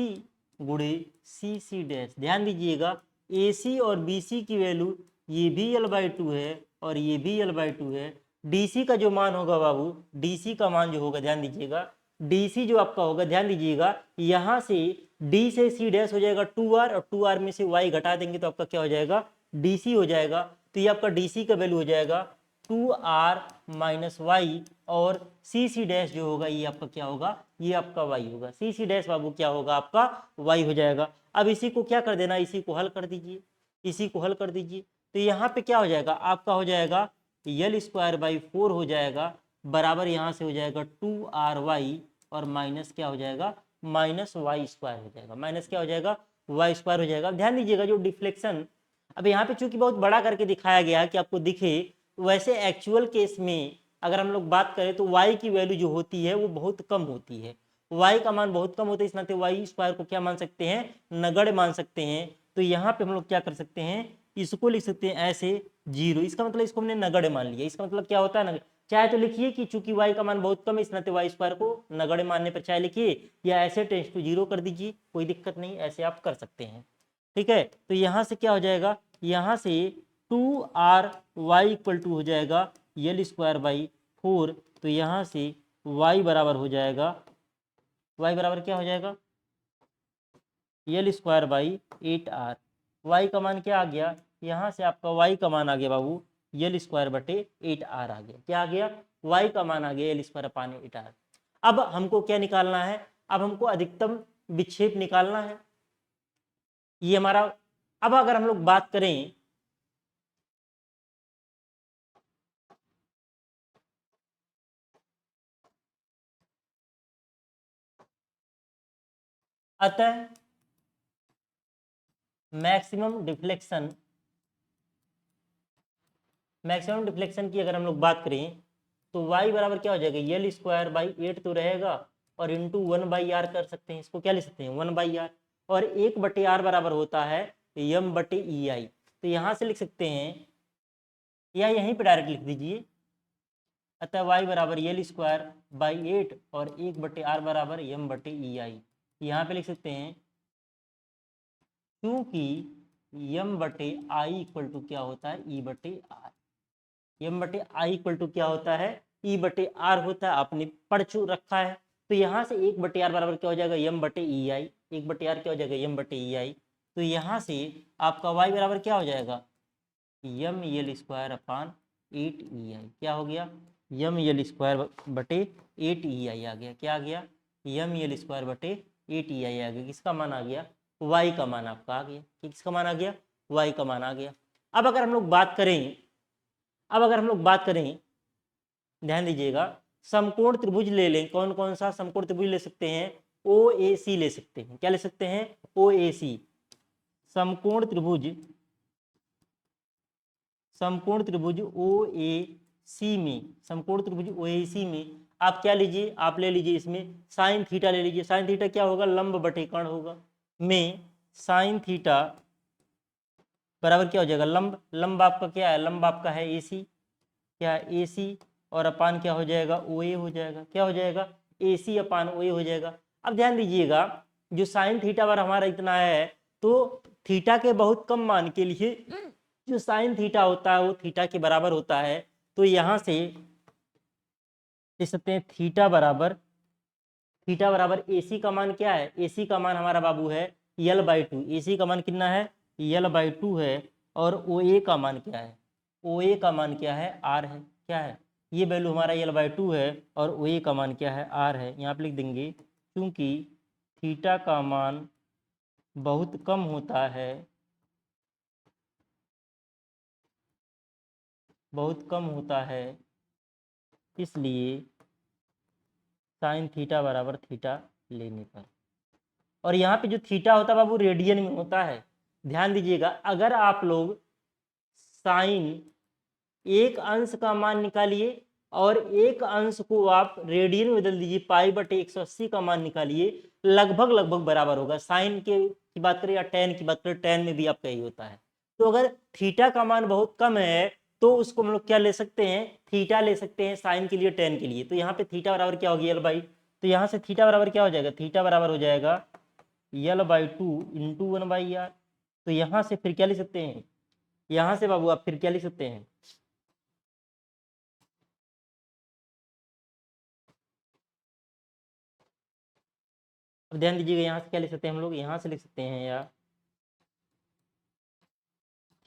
गुणे CC डैश। ध्यान दीजिएगा AC और BC की वैल्यू ये भी L/2 है और ये भी L/2 है। DC का जो मान होगा बाबू, DC का मान जो होगा ध्यान दीजिएगा, DC जो आपका होगा ध्यान दीजिएगा यहाँ से D से C डैश हो जाएगा 2R, और 2R में से Y घटा देंगे तो आपका क्या हो जाएगा DC हो जाएगा, तो ये आपका DC का वैल्यू हो जाएगा 2r माइनस वाई, और CC डैश जो होगा ये आपका क्या होगा, ये आपका y होगा। CC डैश बाबू क्या होगा, आपका y हो जाएगा। अब इसी को क्या कर देना, इसी को हल कर दीजिए, इसी को हल कर दीजिए। तो यहाँ पे क्या हो जाएगा, आपका हो जाएगा यल स्क्वायर बाई 4 हो जाएगा, बराबर यहाँ से हो जाएगा 2RY, और माइनस क्या हो जाएगा, माइनस वाई स्क्वायर हो जाएगा, माइनस क्या हो जाएगा, वाई स्क्वायर हो जाएगा। ध्यान दीजिएगा जो डिफ्लेक्शन अब यहाँ पे चूंकि बहुत बड़ा करके दिखाया गया है कि आपको दिखे, वैसे एक्चुअल केस में अगर हम लोग बात करें तो y की वैल्यू जो होती है वो बहुत कम होती है, y का मान बहुत कम होता है, इस नाते वाई स्क्वायर को क्या मान सकते हैं, नगण्य मान सकते हैं। तो यहाँ पे हम लोग क्या कर सकते हैं, इसको लिख सकते हैं ऐसे 0, इसका मतलब इसको हमने नगण्य मान लिया। इसका मतलब क्या होता है ना, चाहे तो लिखिए कि चूंकि y का मान बहुत कम है इस नाते वाई स्क्वायर को नगण्य मानने पर चाहे लिखिए, या ऐसे टेंस टू 0 कर दीजिए, कोई दिक्कत नहीं, ऐसे आप कर सकते हैं। ठीक है, तो यहाँ से क्या हो जाएगा, यहाँ से 2RY इक्वल टू हो जाएगा यल स्क्वायर बाई 4, तो यहाँ से y बराबर हो जाएगा, y बराबर क्या हो जाएगा, यल स्क्वायर बाई 8r। y का मान क्या आ गया, यहाँ से आपका y का मान आ गया बाबू यल स्क्वायर बटे 8r आ गया, क्या आ गया, y का मान आ गया यल स्क्वायर अपान 8r। अब हमको क्या निकालना है, अब हमको अधिकतम विक्षेप निकालना है, ये हमारा। अब अगर हम लोग बात करें, अतः मैक्सिमम डिफ्लेक्शन, मैक्सिमम डिफ्लेक्शन की अगर हम लोग बात करें तो y बराबर क्या हो जाएगा, यल स्क्वायर बाई 8 तो रहेगा, और इंटू 1/r कर सकते हैं, इसको क्या ले सकते हैं 1/r, और 1/r बराबर होता है m बटे ई आई। तो यहाँ से लिख सकते हैं, या यहीं पे डायरेक्ट लिख दीजिए, अतः y बराबर यल स्क्वायर बाई 8 और 1/r बराबर m बटे ई आई। यहाँ पे लिख सकते हैं क्योंकि m बटे आई इक्वल टू क्या होता है, ई बटे आर। एम बटे आई इक्वल टू क्या होता है, ई बटे आर होता है, आपने पढ़ चु रखा है। तो यहाँ से 1/r बराबर क्या हो जाएगा, एम बटे ई आई, 1/r क्या हो जाएगा, एम बटे ई आई। तो यहाँ से आपका y बराबर क्या हो जाएगा, यम यल स्क्वायर अपान 8 EI, क्या हो गया, यम यल स्क्वायर बटे 8 EI आ गया, क्या आ गया, यम यल स्क्वायर बटे 8 EI आ गया। किसका मान आ गया, y का मान आपका आ गया, किसका मान आ गया, y का मान आ गया। अब अगर हम लोग बात करें, अब अगर हम लोग बात करें, ध्यान दीजिएगा, समकोण त्रिभुज ले लें, कौन कौन सा समकोण त्रिभुज ले सकते हैं, ओ ए सी ले सकते हैं, क्या ले सकते हैं, ओ ए सी, समकोण त्रिभुज, समकोण त्रिभुज ओ ए सी में, समकोण त्रिभुज ओ ए सी में आप क्या लीजिए, आप ले लीजिए इसमें साइन थीटा ले लीजिए। साइन थीटा क्या होगा, लंब बटे कर्ण होगा, में साइन थीटा बराबर क्या हो जाएगा, लंब, लंब आपका क्या है, लंब आपका है ए सी, क्या ए सी, और अपान क्या हो जाएगा, ओ ए हो जाएगा, क्या हो जाएगा, ए सी अपान ओ ए हो जाएगा। अब ध्यान दीजिएगा, जो साइन थीटा बार हमारा इतना है, तो थीटा के बहुत कम मान के लिए जो साइन थीटा होता है वो थीटा के बराबर होता है। तो यहाँ से लिख सकते हैं थीटा बराबर ए सी का मान क्या है, ए सी का मान हमारा बाबू है यल/2, ए सी का मान कितना है, यल/2 है, और ओ ए का मान क्या है, ओ ए का मान क्या है, आर है, क्या है, ये वैल्यू हमारा यल/2 है, और ओ ए का मान क्या है, आर है। यहाँ पे लिख देंगे क्योंकि थीटा का मान बहुत कम होता है, बहुत कम होता है, इसलिए साइन थीटा बराबर थीटा लेने पर, और यहाँ पे जो थीटा होता है बाबू रेडियन में होता है। ध्यान दीजिएगा, अगर आप लोग साइन एक अंश का मान निकालिए और एक अंश को आप रेडियन में बदल दीजिए, π/180 का मान निकालिए, लगभग लगभग बराबर होगा। साइन के की बात करें या टेन की बात करें, टेन में भी आपका यही होता है। तो अगर थीटा का मान बहुत कम है तो उसको हम लोग क्या ले सकते हैं, थीटा ले सकते हैं साइन के लिए, टेन के लिए। तो यहाँ पे थीटा बराबर क्या होगी, L/, तो यहाँ से थीटा बराबर क्या हो जाएगा, थीटा बराबर हो जाएगा L/2 इंटू 1/r। तो यहाँ से फिर क्या लिख सकते हैं, यहाँ से बाबू आप फिर क्या लिख सकते हैं, अब ध्यान दीजिएगा, यहाँ से क्या लिख सकते हैं हम लोग, यहाँ से लिख सकते हैं या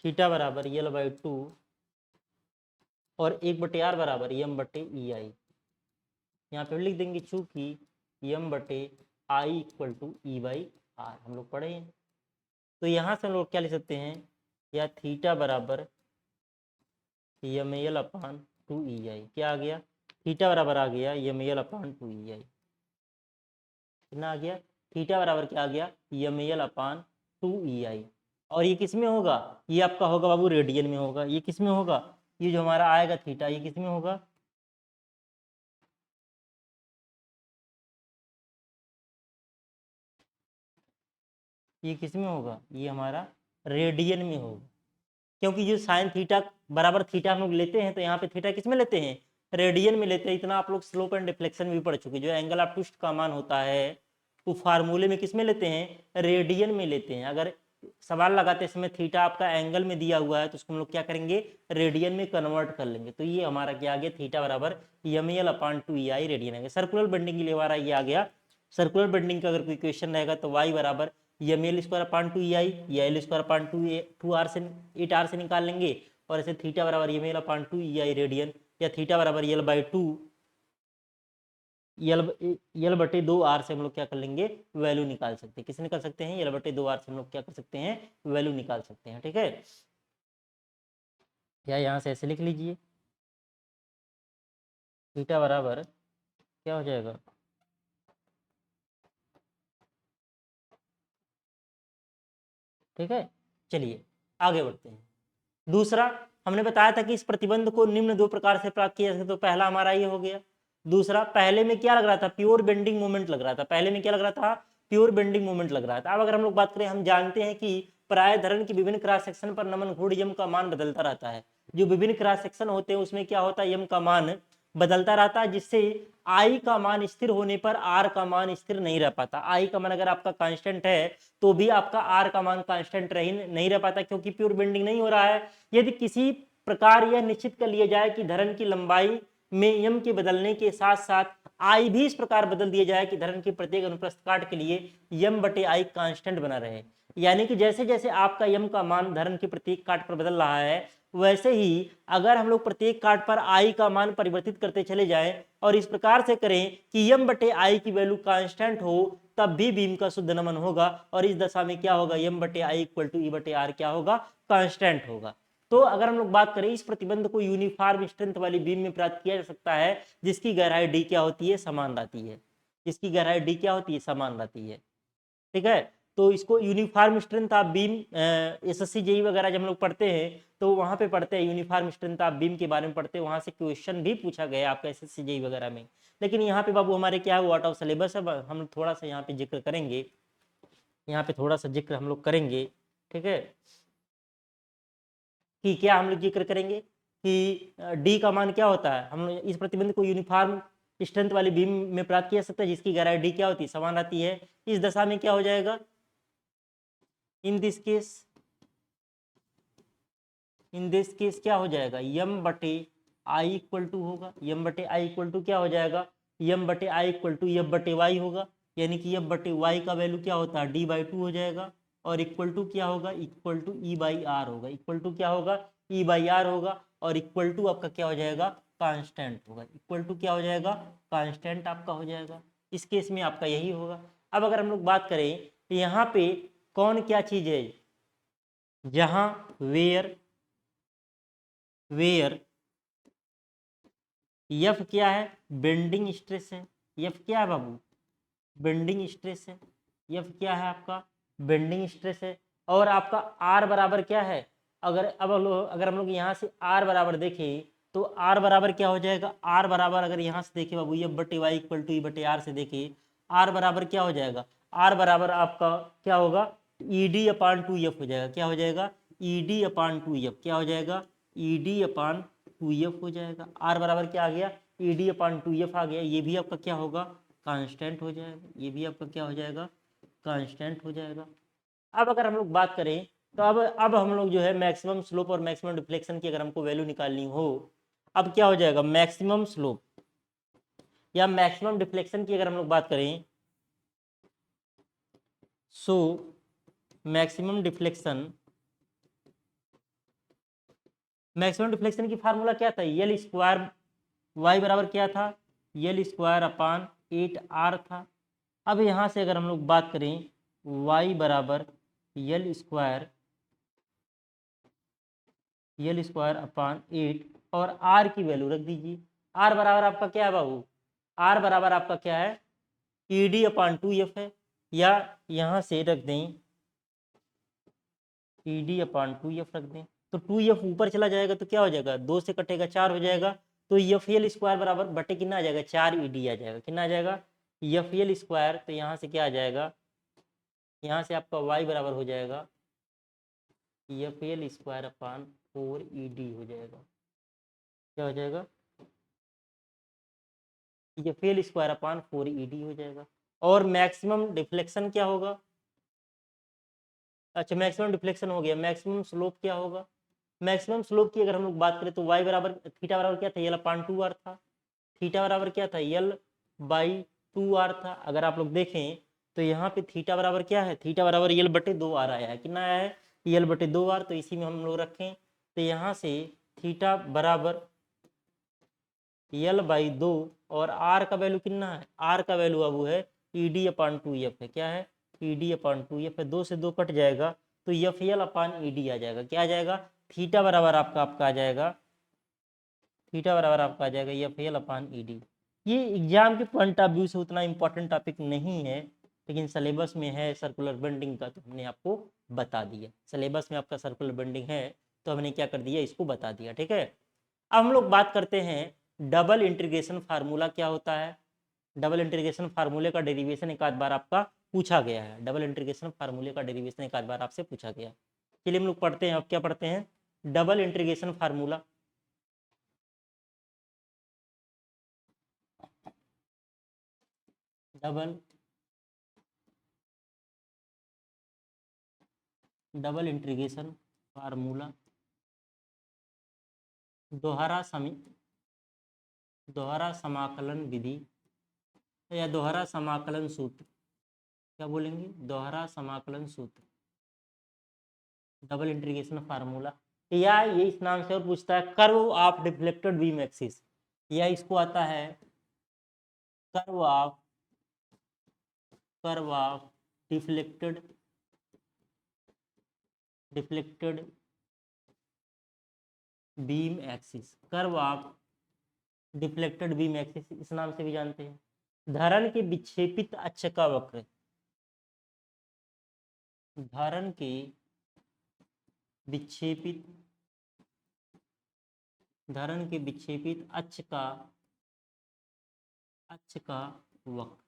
थीटा बराबर L/2 और 1/r बराबर m/ei। यहाँ पे लिख देंगे चूंकि m/i इक्वल टू E/r हम लोग पढ़े हैं। तो यहाँ से हम लोग क्या लिख सकते हैं, या थीटा बराबर ml/2ei। क्या आ गया, थीटा बराबर आ गया ml/2ei। कितना आ गया, थीटा बराबर क्या आ गया ml/2ei। और ये किस में होगा, ये आपका होगा बाबू रेडियन में होगा। ये किस में होगा, ये जो हमारा आएगा थीटा, ये किस में होगा, ये किस में होगा, ये हमारा रेडियन में होगा। क्योंकि जो साइन थीटा बराबर थीटा हम लोग लेते हैं, तो यहाँ पे थीटा किस में लेते हैं, रेडियन में लेते हैं। इतना आप लोग स्लोप एंड डिफ्लेक्शन भी पढ़ चुके। जो एंगल ऑफ ट्विस्ट का मान होता है वो फार्मूले में किस में लेते हैं, रेडियन में लेते हैं। अगर सवाल लगाते समय थीटा आपका एंगल में दिया हुआ है तो उसको हम लोग क्या करेंगे, रेडियन में कन्वर्ट कर लेंगे। तो ये हमारा क्या आ गया, थीटा बराबर ml/2ei रेडियन आ गया। सर्कुलर बेंडिंग के लिए हमारा ये आ गया। सर्कुलर बेंडिंग का अगर कोई क्वेश्चन रहेगा तो y बराबर ml/2ei या l/2r से 8r से निकाल लेंगे। और ऐसे थीटा बराबर ml/2ei रेडियन या थीटा बराबर L/2 L/2r से हम लोग क्या कर लेंगे, वैल्यू निकाल सकते हैं। किसे निकाल सकते हैं, L/2r से हम लोग क्या कर सकते हैं, वैल्यू निकाल सकते हैं। ठीक है, या यहाँ से ऐसे लिख लीजिए, थीटा बराबर क्या हो जाएगा, ठीक है। चलिए आगे बढ़ते हैं। दूसरा हमने बताया था कि इस प्रतिबंध को निम्न दो प्रकार से प्राप्त किया जा सकता है। तो पहला हमारा ये हो गया। दूसरा, पहले में क्या लग रहा था, प्योर बेंडिंग मोमेंट लग रहा था। पहले में क्या लग रहा था, प्योर बेंडिंग मोमेंट लग रहा था। अब अगर हम लोग बात करें, हम जानते हैं कि प्राय धरण की विभिन्न क्रॉस सेक्शन पर नमन घूर्ण यम का मान बदलता रहता है। जो विभिन्न क्रॉस सेक्शन होते हैं उसमें क्या होता है, यम का मान बदलता रहता है, जिससे आई का मान स्थिर होने पर आर का मान स्थिर नहीं रह पाता। आई का मान अगर आपका कांस्टेंट है तो भी आपका आर का मान कांस्टेंट नहीं रह पाता, क्योंकि प्योर बेंडिंग नहीं हो रहा है। यदि किसी प्रकार यह निश्चित कर लिया जाए कि धरण की लंबाई में यम के बदलने के साथ साथ आई भी इस प्रकार बदल दिया जाए कि धरण के प्रत्येक अनुप्रस्थ काट के लिए यम/आई कांस्टेंट बना रहे। यानी कि जैसे जैसे आपका यम का मान धरण के प्रत्येक काट पर बदल रहा है, वैसे ही अगर हम लोग प्रत्येक काट पर आई का मान परिवर्तित करते चले जाएं और इस प्रकार से करें कि यम/आई की वैल्यू कांस्टेंट हो, तब भी बीम का शुद्ध नमन होगा। और इस दशा में क्या होगा, यम/आई इक्वल टू ई/आर क्या होगा, कांस्टेंट होगा। तो अगर हम लोग बात करें, इस प्रतिबंध को यूनिफॉर्म स्ट्रेंथ वाली बीम में प्राप्त किया जा सकता है, जिसकी गहराई डी क्या होती है, समान रहती है। जिसकी गहराई डी क्या होती है, समान रहती है। ठीक है, तो इसको uniform strength of beam SSC JE वगैरह जब हम लोग पढ़ते हैं तो वहां पे पढ़ते हैं यूनिफॉर्म स्ट्रेंथ ऑफ बीम के बारे में पढ़ते हैं। वहां से क्वेश्चन भी पूछा गया आपका एसएससी जेई वगैरह में। लेकिन यहाँ पे बाबू हमारे क्या है, वो आउट ऑफ सिलेबस है। हम थोड़ा सा यहाँ पे जिक्र करेंगे, यहाँ पे थोड़ा सा जिक्र हम लोग करेंगे। ठीक है, कि क्या हम लोग जिक्र करेंगे कि डी का मान क्या होता है। हम लोग इस प्रतिबंध को यूनिफॉर्म स्ट्रेंथ वाली बीम में प्राप्त किया सकता है, जिसकी गहराई डी क्या होती है, समान रहती है। इस दशा में क्या हो जाएगा, इन दिस केस क्या हो जाएगा, यम/आई इक्वल टू होगा। यम/आई इक्वल टू क्या हो जाएगा, यम/आई इक्वल टू F/y होगा। यानी कि F/y का वैल्यू क्या होता है, D/2 हो जाएगा। और इक्वल टू क्या होगा, इक्वल टू E/r होगा। इक्वल टू क्या होगा, E/r होगा। और इक्वल टू आपका क्या हो जाएगा, कांस्टेंट होगा। इक्वल टू क्या हो जाएगा, कांस्टेंट आपका हो जाएगा। इस केस में आपका यही होगा। अब अगर हम लोग बात करें, यहाँ पे कौन क्या चीज है, जहां वेयर एफ क्या है, बेंडिंग स्ट्रेस है। एफ क्या है बाबू, बेंडिंग स्ट्रेस है। एफ क्या है आपका, बेंडिंग स्ट्रेस है। और आपका आर बराबर क्या है, अगर हम लोग यहाँ से आर बराबर देखें तो आर बराबर क्या हो जाएगा, आर बराबर अगर यहाँ से देखें बाबू, F/y इक्वल टू E/r से देखें, आर बराबर क्या हो जाएगा, आर बराबर आपका क्या होगा, ED/2F हो जाएगा। क्या हो जाएगा, ED/2F क्या हो जाएगा, ED/2F हो जाएगा। आर बराबर क्या आ गया, ED/2F आ गया। ये भी आपका क्या होगा, कांस्टेंट हो जाएगा। ये भी आपका क्या हो जाएगा, कांस्टेंट हो जाएगा। अब अगर हम लोग बात करें तो अब हम लोग जो है मैक्सिमम स्लोप और मैक्सिमम डिफ्लेक्शन की अगर हमको वैल्यू निकालनी हो, अब क्या हो जाएगा, मैक्सिमम स्लोप या मैक्सिमम डिफ्लेक्शन की अगर हम लोग बात करें, so maximum deflection maximum deflection की फार्मूला क्या था, यल स्क्वायर वाई बराबर क्या था, यल स्क्वायर अपान 8r था। अब यहाँ से अगर हम लोग बात करें वाई बराबर यल स्क्वायर अपान 8 और आर की वैल्यू रख दीजिए। आर बराबर आपका क्या है बाबू, आर बराबर आपका क्या है, ई डी अपान 2f है, या यहाँ से रख दें ई डी अपान 2f रख दें। तो 2f ऊपर चला जाएगा तो क्या हो जाएगा, 2 से कटेगा 4 हो जाएगा। तो एफ एल स्क्वायर बराबर बटे कितना आ जाएगा, 4 ई डी आ जाएगा। कितना आ जाएगा, एफ एल स्क्वायर, तो यहाँ से क्या आ जाएगा, यहाँ से आपका y बराबर हो जाएगा F L square upon 4 E D हो जाएगा। क्या हो जाएगा, F L square upon 4 E D हो जाएगा। और मैक्सिमम डिफ्लेक्शन क्या होगा, अच्छा मैक्सिमम डिफ्लेक्शन हो गया, मैक्सिमम स्लोप क्या होगा, मैक्सिमम स्लोप की अगर हम लोग बात करें तो y बराबर थीटा बराबर क्या था, यल अपान 2r था। थीटा बराबर क्या था, यल बाई 2r था। अगर आप लोग देखें तो यहाँ पे थीटा बराबर क्या है, थीटा बराबर यल बटे 2r आया है। कितना आया है, यल बटे 2r, तो इसी में हम लोग रखें। तो यहाँ से थीटा बराबर यल बाई 2 और आर का वैल्यू कितना है, आर का वैल्यू अब है ई डी अपान 2f है। क्या है, ई डी अपान 2f है। 2 से 2 कट जाएगा तो एफ एल अपान ई डी आ जाएगा। क्या आ जाएगा, थीटा बराबर आपका आ जाएगा, थीटा बराबर आपका आ जाएगा एफ एल अपान ई डी। ये एग्जाम के पॉइंट ऑफ व्यू से उतना इंपॉर्टेंट टॉपिक नहीं है, लेकिन सिलेबस में है सर्कुलर बेंडिंग का, तो हमने आपको बता दिया। सिलेबस में आपका सर्कुलर बेंडिंग है तो हमने क्या कर दिया, इसको बता दिया। ठीक है, अब हम लोग बात करते हैं डबल इंटीग्रेशन फार्मूला क्या होता है। डबल इंटीग्रेशन फार्मूले का डेरिवेशन एक आध बार आपका पूछा गया है, डबल इंटीग्रेशन फार्मूले का डेरिवेशन एक आध बार आपसे पूछा गया। चलिए हम लोग पढ़ते हैं, अब क्या पढ़ते हैं, double integration formula. Double double integration formula, दोहरा समी दोहरा समाकलन विधि या दोहरा समाकलन सूत्र, क्या बोलेंगे, दोहरा समाकलन सूत्र, डबल इंटीग्रेशन फार्मूला। या ये इस नाम से और पूछता है curve of deflected beam axis, या इसको आता है curve of deflected deflected beam axis, curve of deflected beam axis इस नाम से भी जानते हैं। धारण के विक्षेपित अक्ष का वक्र, धारण के विक्षेपित धारण के विक्षेपित अक्ष का वक्र,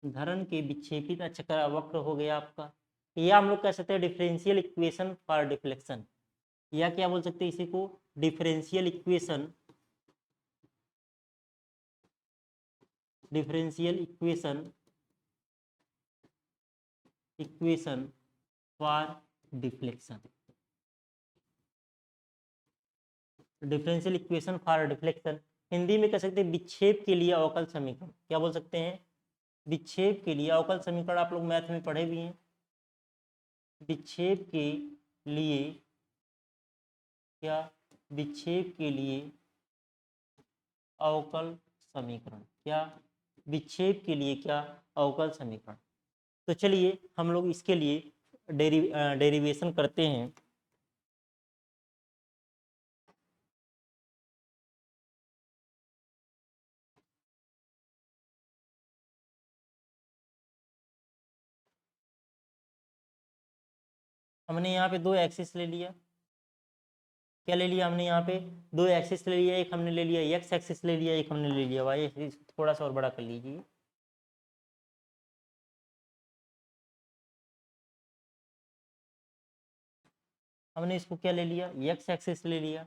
धारण के विक्षेपित अक्ष का वक्र हो गया आपका। या हम लोग कह सकते हैं डिफरेंशियल इक्वेशन फॉर डिफ्लेक्शन, या क्या बोल सकते हैं इसी को, differential equation equation for deflection, differential equation for deflection. Hindi में कह सकते हैं विक्षेप के लिए अवकल समीकरण। क्या बोल सकते हैं, विक्षेप के लिए अवकल समीकरण, आप लोग मैथ में पढ़े भी हैं। विक्षेप के लिए क्या, विक्षेप के लिए अवकल समीकरण, क्या, विक्षेप के लिए क्या, अवकल समीकरण। तो चलिए हम लोग इसके लिए डेरिवेशन करते हैं। हमने यहाँ पे दो एक्सिस ले लिया, क्या ले लिया हमने यहाँ पे, दो एक्सिस ले लिया, एक हमने ले लिया एक्स एक्सिस ले लिया, एक हमने ले लिया वाई एक्सिस। थोड़ा सा और बड़ा कर लीजिए, हमने इसको क्या ले लिया, एक्स एक्सिस ले लिया,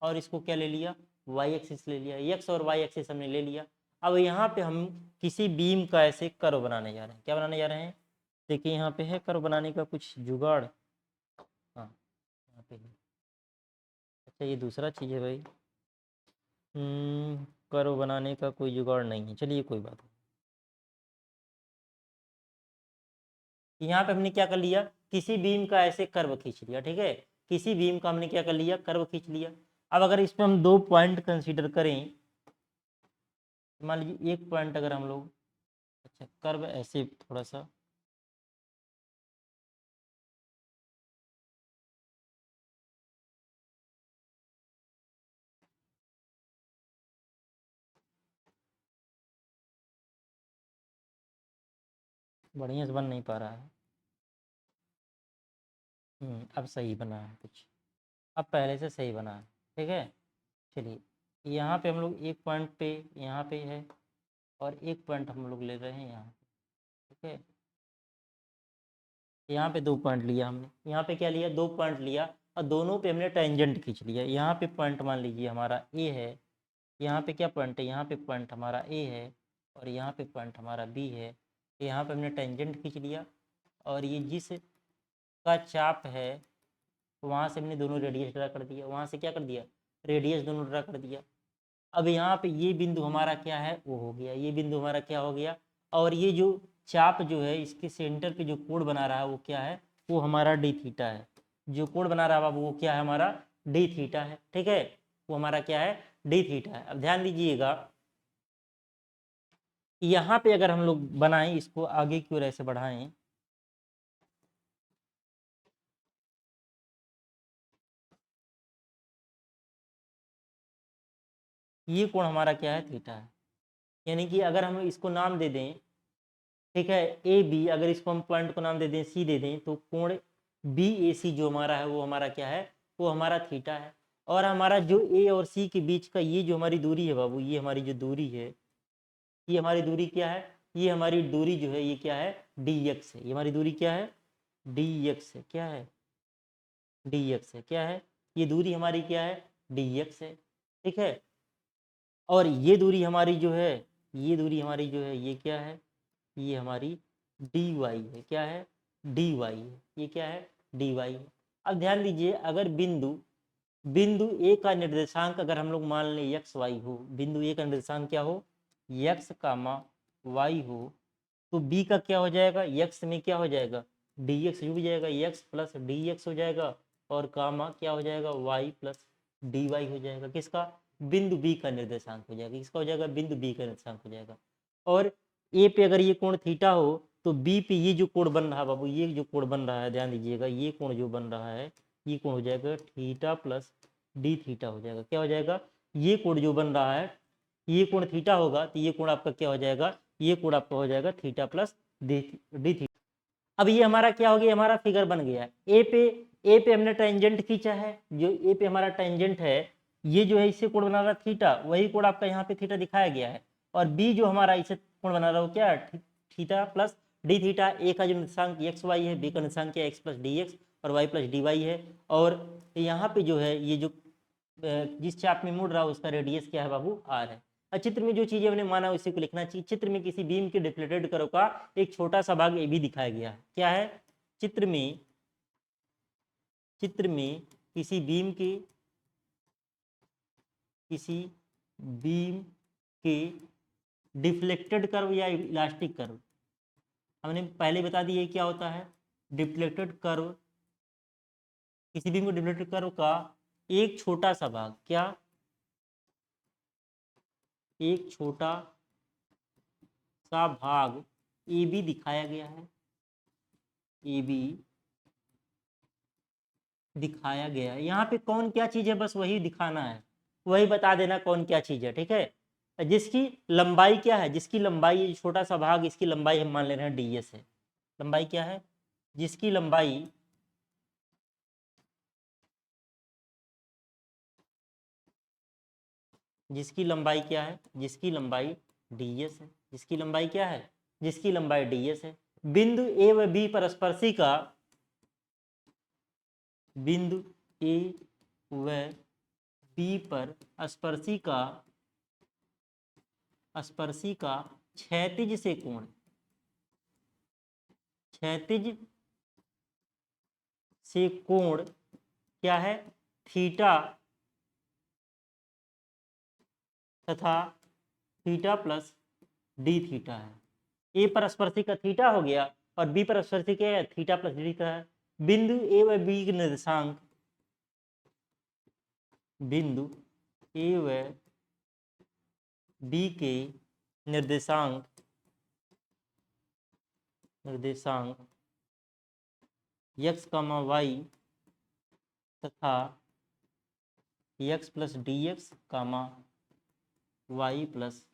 और इसको क्या ले लिया, वाई एक्सिस ले लिया। एक्स और वाई एक्सिस हमने ले लिया। अब यहाँ पे हम किसी बीम का ऐसे कर्व बनाने जा रहे हैं। क्या बनाने जा रहे हैं, देखिए यहाँ पे है कर्व बनाने का कुछ जुगाड़। हाँ यहाँ पे है। अच्छा ये दूसरा चीज़ है भाई, कर्व बनाने का कोई जुगाड़ नहीं है, चलिए कोई बात नहीं। यहाँ पे हमने क्या कर लिया, किसी बीम का ऐसे कर्व खींच लिया। ठीक है, किसी बीम का हमने क्या कर लिया, कर्व खींच लिया। अब अगर इसमें हम 2 पॉइंट कंसीडर करें, मान लीजिए एक पॉइंट अगर हम लोग, अच्छा कर्व ऐसे थोड़ा सा, बढ़िया से बन नहीं पा रहा है। अब सही बना है कुछ, अब पहले से सही बना है, ठीक है। चलिए यहाँ पे हम लोग एक पॉइंट पे यहाँ पे है, और एक पॉइंट हम लोग ले रहे हैं यहाँ, ठीक है। यहाँ पे 2 पॉइंट लिया हमने, यहाँ पे क्या लिया, 2 पॉइंट लिया, और दोनों पे हमने टेंजेंट खींच लिया। यहाँ पे पॉइंट मान लीजिए हमारा ए है, यहाँ पे क्या पॉइंट है, यहाँ पे पॉइंट हमारा ए है, और यहाँ पे पॉइंट हमारा बी है। यहाँ पे हमने टेंजेंट खींच लिया, और ये जिस का चाप है वहाँ से हमने दोनों रेडियस ड्रा कर दिया, वहाँ से क्या कर दिया, रेडियस दोनों ड्रा कर दिया। अब यहाँ पे ये बिंदु हमारा क्या है, वो हो गया, ये बिंदु हमारा क्या हो गया, और ये जो चाप जो है इसके सेंटर पे जो कोण बना रहा है वो क्या है, वो हमारा डी थीटा है। जो कोण बना रहा है बाबू वो क्या है, हमारा डी थीटा है, ठीक है। वो हमारा क्या है, डी थीटा है। अब ध्यान दीजिएगा, यहाँ पे अगर हम लोग बनाएं, इसको आगे की ओर ऐसे बढ़ाएं, ये कोण हमारा क्या है, थीटा है। यानी कि अगर हम इसको नाम दे दें, ठीक है, ए बी, अगर इसको हम पॉइंट को नाम दे दें, सी दे दें, तो कोण बी ए सी जो हमारा है वो हमारा क्या है, वो हमारा थीटा है। और हमारा जो ए और सी के बीच का ये जो हमारी दूरी है बाबू, ये हमारी जो दूरी है, ये हमारी दूरी क्या है, ये हमारी दूरी जो है ये क्या है, डी एक्स है। ये हमारी दूरी क्या है, डी एक्स है, क्या है, डी एक्स है, क्या है, ये दूरी हमारी क्या है, डी एक्स है, ठीक है। और ये दूरी हमारी जो है, ये दूरी हमारी जो है ये क्या है, ये हमारी डी वाई है, क्या है, डी वाई है, ये क्या है, डी वाई है। अब ध्यान दीजिए, अगर बिंदु बिंदु ए का निर्देशांक अगर हम लोग मान लें एक्स वाई हो, बिंदु ए का निर्देशांक क्या हो, एक्स कामा वाई हो, तो बी का क्या हो जाएगा, एक्स में क्या हो जाएगा, डी एक्स हो जाएगा, एक्स प्लस डी एक्स हो जाएगा, और कामा क्या हो जाएगा, वाई प्लस डी वाई हो जाएगा। किसका, बिंदु बी का निर्देशांक हो जाएगा, किसका हो जाएगा, बिंदु बी का निर्देशांक हो जाएगा। और ए पे अगर ये कोण थीटा हो, तो बी पे ये जो कोण बन रहा है बाबू, ये जो कोण बन रहा है, ध्यान दीजिएगा, ये कोण जो बन रहा है, ये कोण हो जाएगा थीटा प्लस डी थीटा हो जाएगा। क्या हो जाएगा, ये कोण जो बन रहा है, ये कोण थीटा होगा, तो ये कोण आपका क्या हो जाएगा, ये कोण आपका हो जाएगा थीटा प्लस डी थीटा। अब ये हमारा क्या हो गया, हमारा फिगर बन गया। ए पे हमने टेंजेंट खींचा है, जो ए पे हमारा टेंजेंट है, ये जो है इससे कोण बना रहा थीटा, वही कोण आपका यहाँ पे थीटा दिखाया गया है। और बी जो हमारा इसे कोण बना रहा है वो क्या है, थीटा प्लस डी थीटा। ए का जो निर्देशांक एक्स वाई है, बी का निर्देशांक क्या है, एक्स प्लस डी एक्स और वाई प्लस डी वाई है। और यहाँ पे जो है ये जो जिस चाप में मुड़ रहा है उसका रेडियस क्या है बाबू, आर है। चित्र में जो चीजें हमने माना उसी को लिखना चाहिए। चित्र में किसी बीम के डिफ्लेक्टेड कर्व का एक छोटा सा भाग ए भी दिखाया गया है। क्या है, चित्र में किसी बीम के डिफ्लेक्टेड कर्व या इलास्टिक कर्व, हमने पहले बता दिया क्या होता है डिफ्लेक्टेड कर्व। किसी बीम को डिफ्लेक्टेड कर्व का एक छोटा सा भाग, क्या, एक छोटा सा भाग ए बी दिखाया गया है, ए बी दिखाया गया है। यहाँ पे कौन क्या चीज है बस वही दिखाना है, वही बता देना कौन क्या चीज है, ठीक है। जिसकी लंबाई क्या है, जिसकी लंबाई छोटा सा भाग, इसकी लंबाई हम मान ले रहे हैं डी एस है। लंबाई क्या है, जिसकी लंबाई क्या है, जिसकी लंबाई डी एस है। जिसकी लंबाई क्या है, जिसकी लंबाई डी एस है। बिंदु ए व बी पर स्पर्शी का, बिंदु ए व बी पर स्पर्शी का क्षैतिज से कोण, क्षैतिज से कोण क्या है, थीटा तथा थीटा प्लस डी थीटा है। ए पर स्पर्शी का थीटा हो गया और बी पर स्पर्शी क्या है, थीटा प्लस डी थीटा है। बिंदु ए व बी के निर्देशांक बिंदु ए व बी के निर्देशांक x, y तथा x plus d x y plus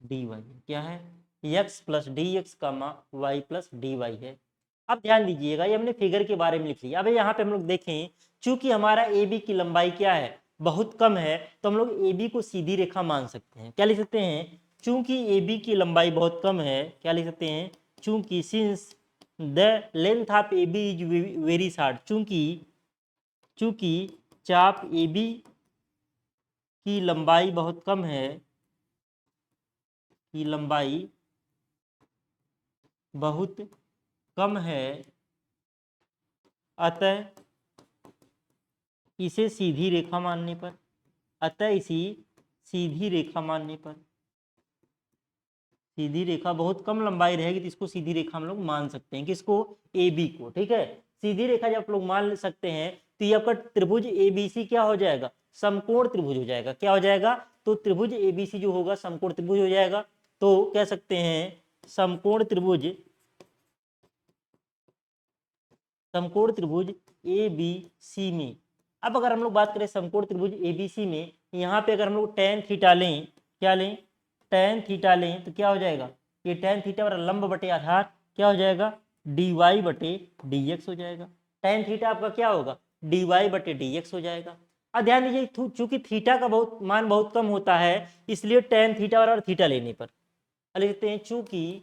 d y क्या है, x plus d x y plus d y है। अब ध्यान दीजिएगा, ये हमने फिगर के बारे में लिख लिया। अब यहाँ पे हम लोग देखें, चूंकि हमारा ए बी की लंबाई क्या है, बहुत कम है, तो हम लोग ए बी को सीधी रेखा मान सकते हैं। क्या लिख सकते हैं, चूंकि ए बी की लंबाई बहुत कम है, क्या लिख सकते हैं, चूंकि since the length of A B is very short, चूंकि चाप ए बी की लंबाई बहुत कम है, की लंबाई बहुत कम है, अतः इसे सीधी रेखा मानने पर, सीधी रेखा बहुत कम लंबाई रहेगी तो इसको सीधी रेखा हम लोग मान सकते हैं। किसको, ए बी को। ठीक है, सीधी रेखा जब आप लोग मान सकते हैं तो ये आपका त्रिभुज एबीसी क्या हो जाएगा, समकोण त्रिभुज हो जाएगा। क्या हो जाएगा, तो त्रिभुज एबीसी जो होगा समकोण त्रिभुज हो जाएगा। तो कह सकते हैं समकोण त्रिभुज ए बी सी में। अब अगर हम लोग बात करें समकोण त्रिभुज ए बी सी में, यहाँ पे अगर हम लोग tan थीटा लें, क्या लें, tan थीटा लें, तो क्या हो जाएगा, ये tan थीटा और लंब बटे आधार क्या हो जाएगा, डी वाई बटे डी एक्स हो जाएगा। tan थीटा आपका क्या होगा, डी वाई बटे डी एक्स हो जाएगा। अब ध्यान दीजिए, चूंकि थीटा का मान बहुत कम होता है, इसलिए tan थीटा और थीटा लेने पर लिखते हैं, चूंकि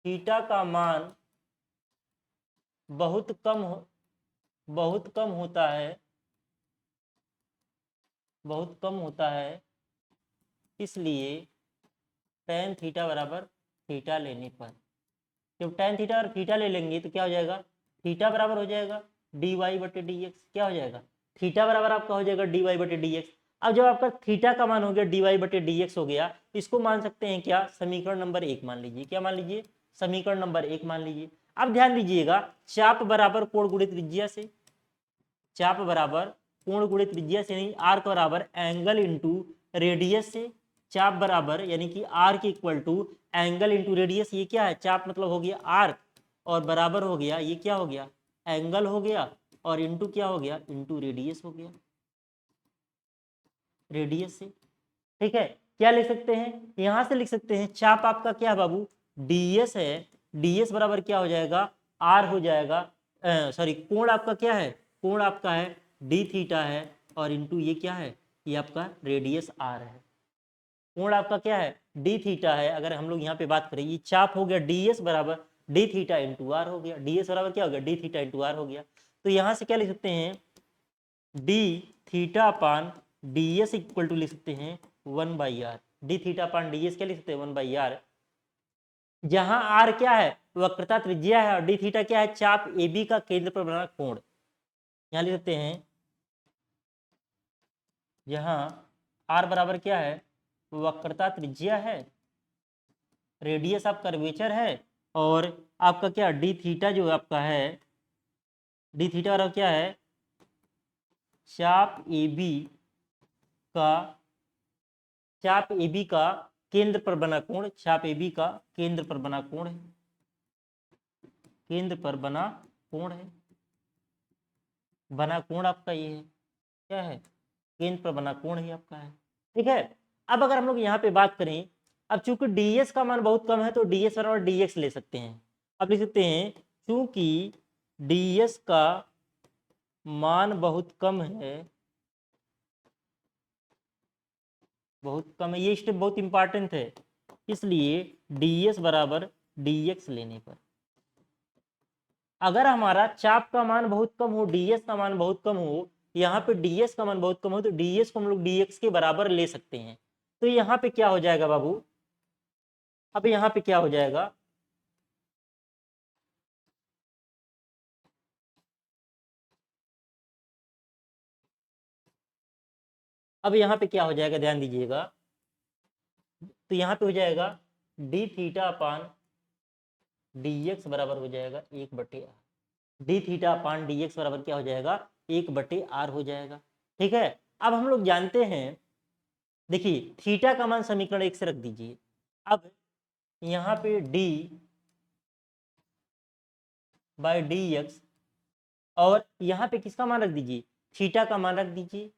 थीटा का मान बहुत कम होता है, इसलिए tan थीटा बराबर थीटा लेने पर, जब tan थीटा और थीटा ले लेंगे तो क्या हो जाएगा, थीटा बराबर हो जाएगा डी वाई बटे डी एक्स। क्या हो जाएगा, थीटा बराबर आपका हो जाएगा डी वाई बटे डी एक्स। अब जब आपका थीटा का मान हो गया डी वाई बटे डी एक्स हो गया, इसको मान सकते हैं क्या, समीकरण नंबर 1 मान लीजिए। क्या मान लीजिए, समीकरण नंबर 1 मान लीजिए। अब ध्यान दीजिएगा, चाप बराबर कोण गुणित त्रिज्या से, चाप बराबर कोण गुणित त्रिज्या से नहीं, आर्क बराबर एंगल इंटू रेडियस से। चाप बराबर यानी कि arc equal to angle into radius. ये क्या है, चाप मतलब हो गया आर्क, और बराबर हो गया, ये क्या हो गया, एंगल हो गया, और इंटू क्या हो गया, इंटू रेडियस हो गया, रेडियस से। ठीक है, क्या लिख सकते हैं, यहां से लिख सकते हैं, चाप आपका क्या है बाबू, डीएस है, डीएस बराबर क्या हो जाएगा, आर हो जाएगा, सॉरी कोण आपका क्या है, कोण आपका है डी थीटा है, और इंटू ये क्या है, ये आपका रेडियस आर है। कोण आपका क्या है, डी थीटा है। अगर हम लोग यहाँ पे बात करें, ये चाप हो गया डीएस बराबर डी थीटा इंटू आर हो गया, डीएस बराबर क्या हो गया, डी थीटा इंटू आर हो गया। तो यहाँ से क्या लिख सकते हैं, d theta upon d s equal to लिख सकते हैं 1/r। D theta upon d s क्या लिख सकते हैं, 1/r, जहां आर क्या है, वक्रता त्रिज्या है, और डी थीटा क्या है, चाप ए बी का केंद्र पर बना कोण। यहां लिख सकते हैं, जहां आर बराबर क्या है, वक्रता त्रिज्या है, रेडियस ऑफ कर्वेचर है, और आपका क्या डी थीटा जो आपका है, डी थीटा और क्या है, चाप ए बी का केंद्र पर बना कोण, चाप ए बी का केंद्र पर बना कोण है, केंद्र पर बना कोण है, बना कोण आपका ये है, क्या है, केंद्र पर बना कोण ही आपका है। ठीक है, अब अगर हम लोग यहाँ पे बात करें, अब चूंकि ds का मान बहुत कम है तो ds बराबर dx ले सकते हैं। अब लिख सकते हैं, चूंकि ds का मान बहुत कम है, ये स्टेप बहुत इंपॉर्टेंट है, इसलिए ds बराबर dx लेने पर, अगर हमारा चाप का मान बहुत कम हो, ds का मान बहुत कम हो, यहाँ पे ds का मान बहुत कम हो, तो ds को हम लोग dx के बराबर ले सकते हैं। तो यहाँ पे क्या हो जाएगा बाबू, अब यहाँ पे क्या हो जाएगा, अब यहाँ पे क्या हो जाएगा, ध्यान दीजिएगा, तो यहाँ पे हो जाएगा D theta upon D x बराबर हो जाएगा 1/r। D theta upon D x बराबर क्या हो जाएगा, 1/r हो जाएगा। ठीक है, अब हम लोग जानते हैं, देखिए थीटा का मान समीकरण 1 से रख दीजिए। अब यहाँ पे d/dx और यहाँ पे किसका मान रख दीजिए, थीटा का मान रख दीजिए।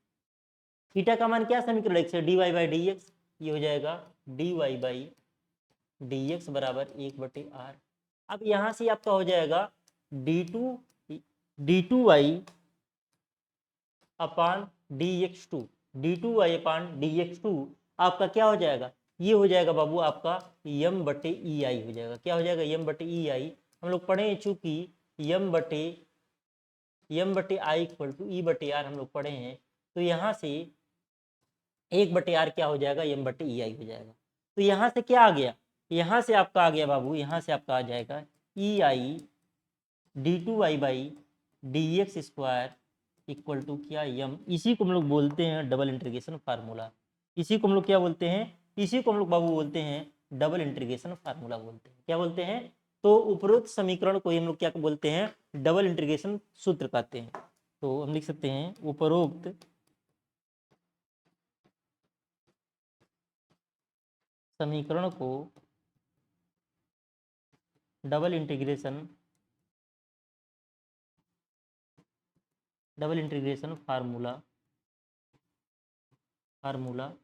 थीटा का मान क्या समीकरण 1 से, dy/dx, ये हो जाएगा dy/dx बराबर 1/r। अब यहाँ से आपका हो जाएगा d2y अपान dx2, d2y/dx2 आपका क्या हो जाएगा, ये हो जाएगा बाबू आपका m/ei हो जाएगा। क्या हो जाएगा, m/ei। हम लोग पढ़े चूंकि m/i इक्वल टू e/r हम लोग पढ़े हैं, तो यहाँ से 1/r क्या हो जाएगा, m/ei हो जाएगा। तो यहाँ से क्या आ गया, यहाँ से आपका आ गया बाबू, यहाँ से आपका आ जाएगा ei d2y/dx² इक्वल टू क्या, m। इसी को हम लोग बोलते हैं डबल इंटीग्रेशन फार्मूला। इसी को हम लोग क्या बोलते हैं, इसी को हम लोग बाबू बोलते हैं डबल इंटीग्रेशन फार्मूला बोलते हैं। क्या बोलते हैं, तो उपरोक्त समीकरण को हम लोग क्या बोलते हैं, डबल इंटीग्रेशन सूत्र कहते हैं। तो हम लिख सकते हैं उपरोक्त समीकरण को डबल इंटीग्रेशन फार्मूला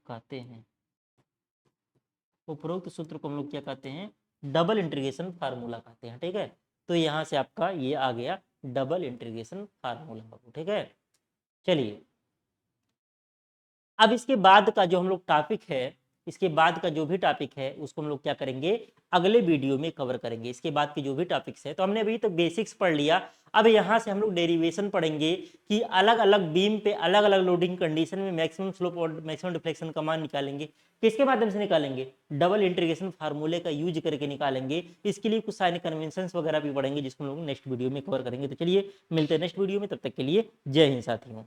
कहते हैं। उपरोक्त सूत्र को हम लोग क्या कहते हैं, डबल इंटीग्रेशन फार्मूला कहते हैं। ठीक है, तो यहाँ से आपका ये आ गया डबल इंटीग्रेशन फार्मूला। ठीक है, चलिए अब इसके बाद का जो हम लोग टॉपिक है, इसके बाद का जो भी टॉपिक है उसको हम लोग क्या करेंगे, अगले वीडियो में कवर करेंगे। इसके बाद के जो भी टॉपिक्स है, तो हमने अभी तक बेसिक्स पढ़ लिया। अब यहाँ से हम लोग डेरिवेशन पढ़ेंगे कि अलग अलग बीम पे अलग अलग लोडिंग कंडीशन में मैक्सिमम स्लोप और मैक्सिमम डिफ्लेक्शन का मान निकालेंगे। किसके माध्यम से निकालेंगे, डबल इंटीग्रेशन फार्मूले का यूज करके निकालेंगे। इसके लिए कुछ सारे कन्वेंशन वगैरह भी पढ़ेंगे, जिसको हम लोग नेक्स्ट वीडियो में कवर करेंगे। तो चलिए मिलते हैं नेक्स्ट वीडियो में, तब तक के लिए जय हिंद साथियों।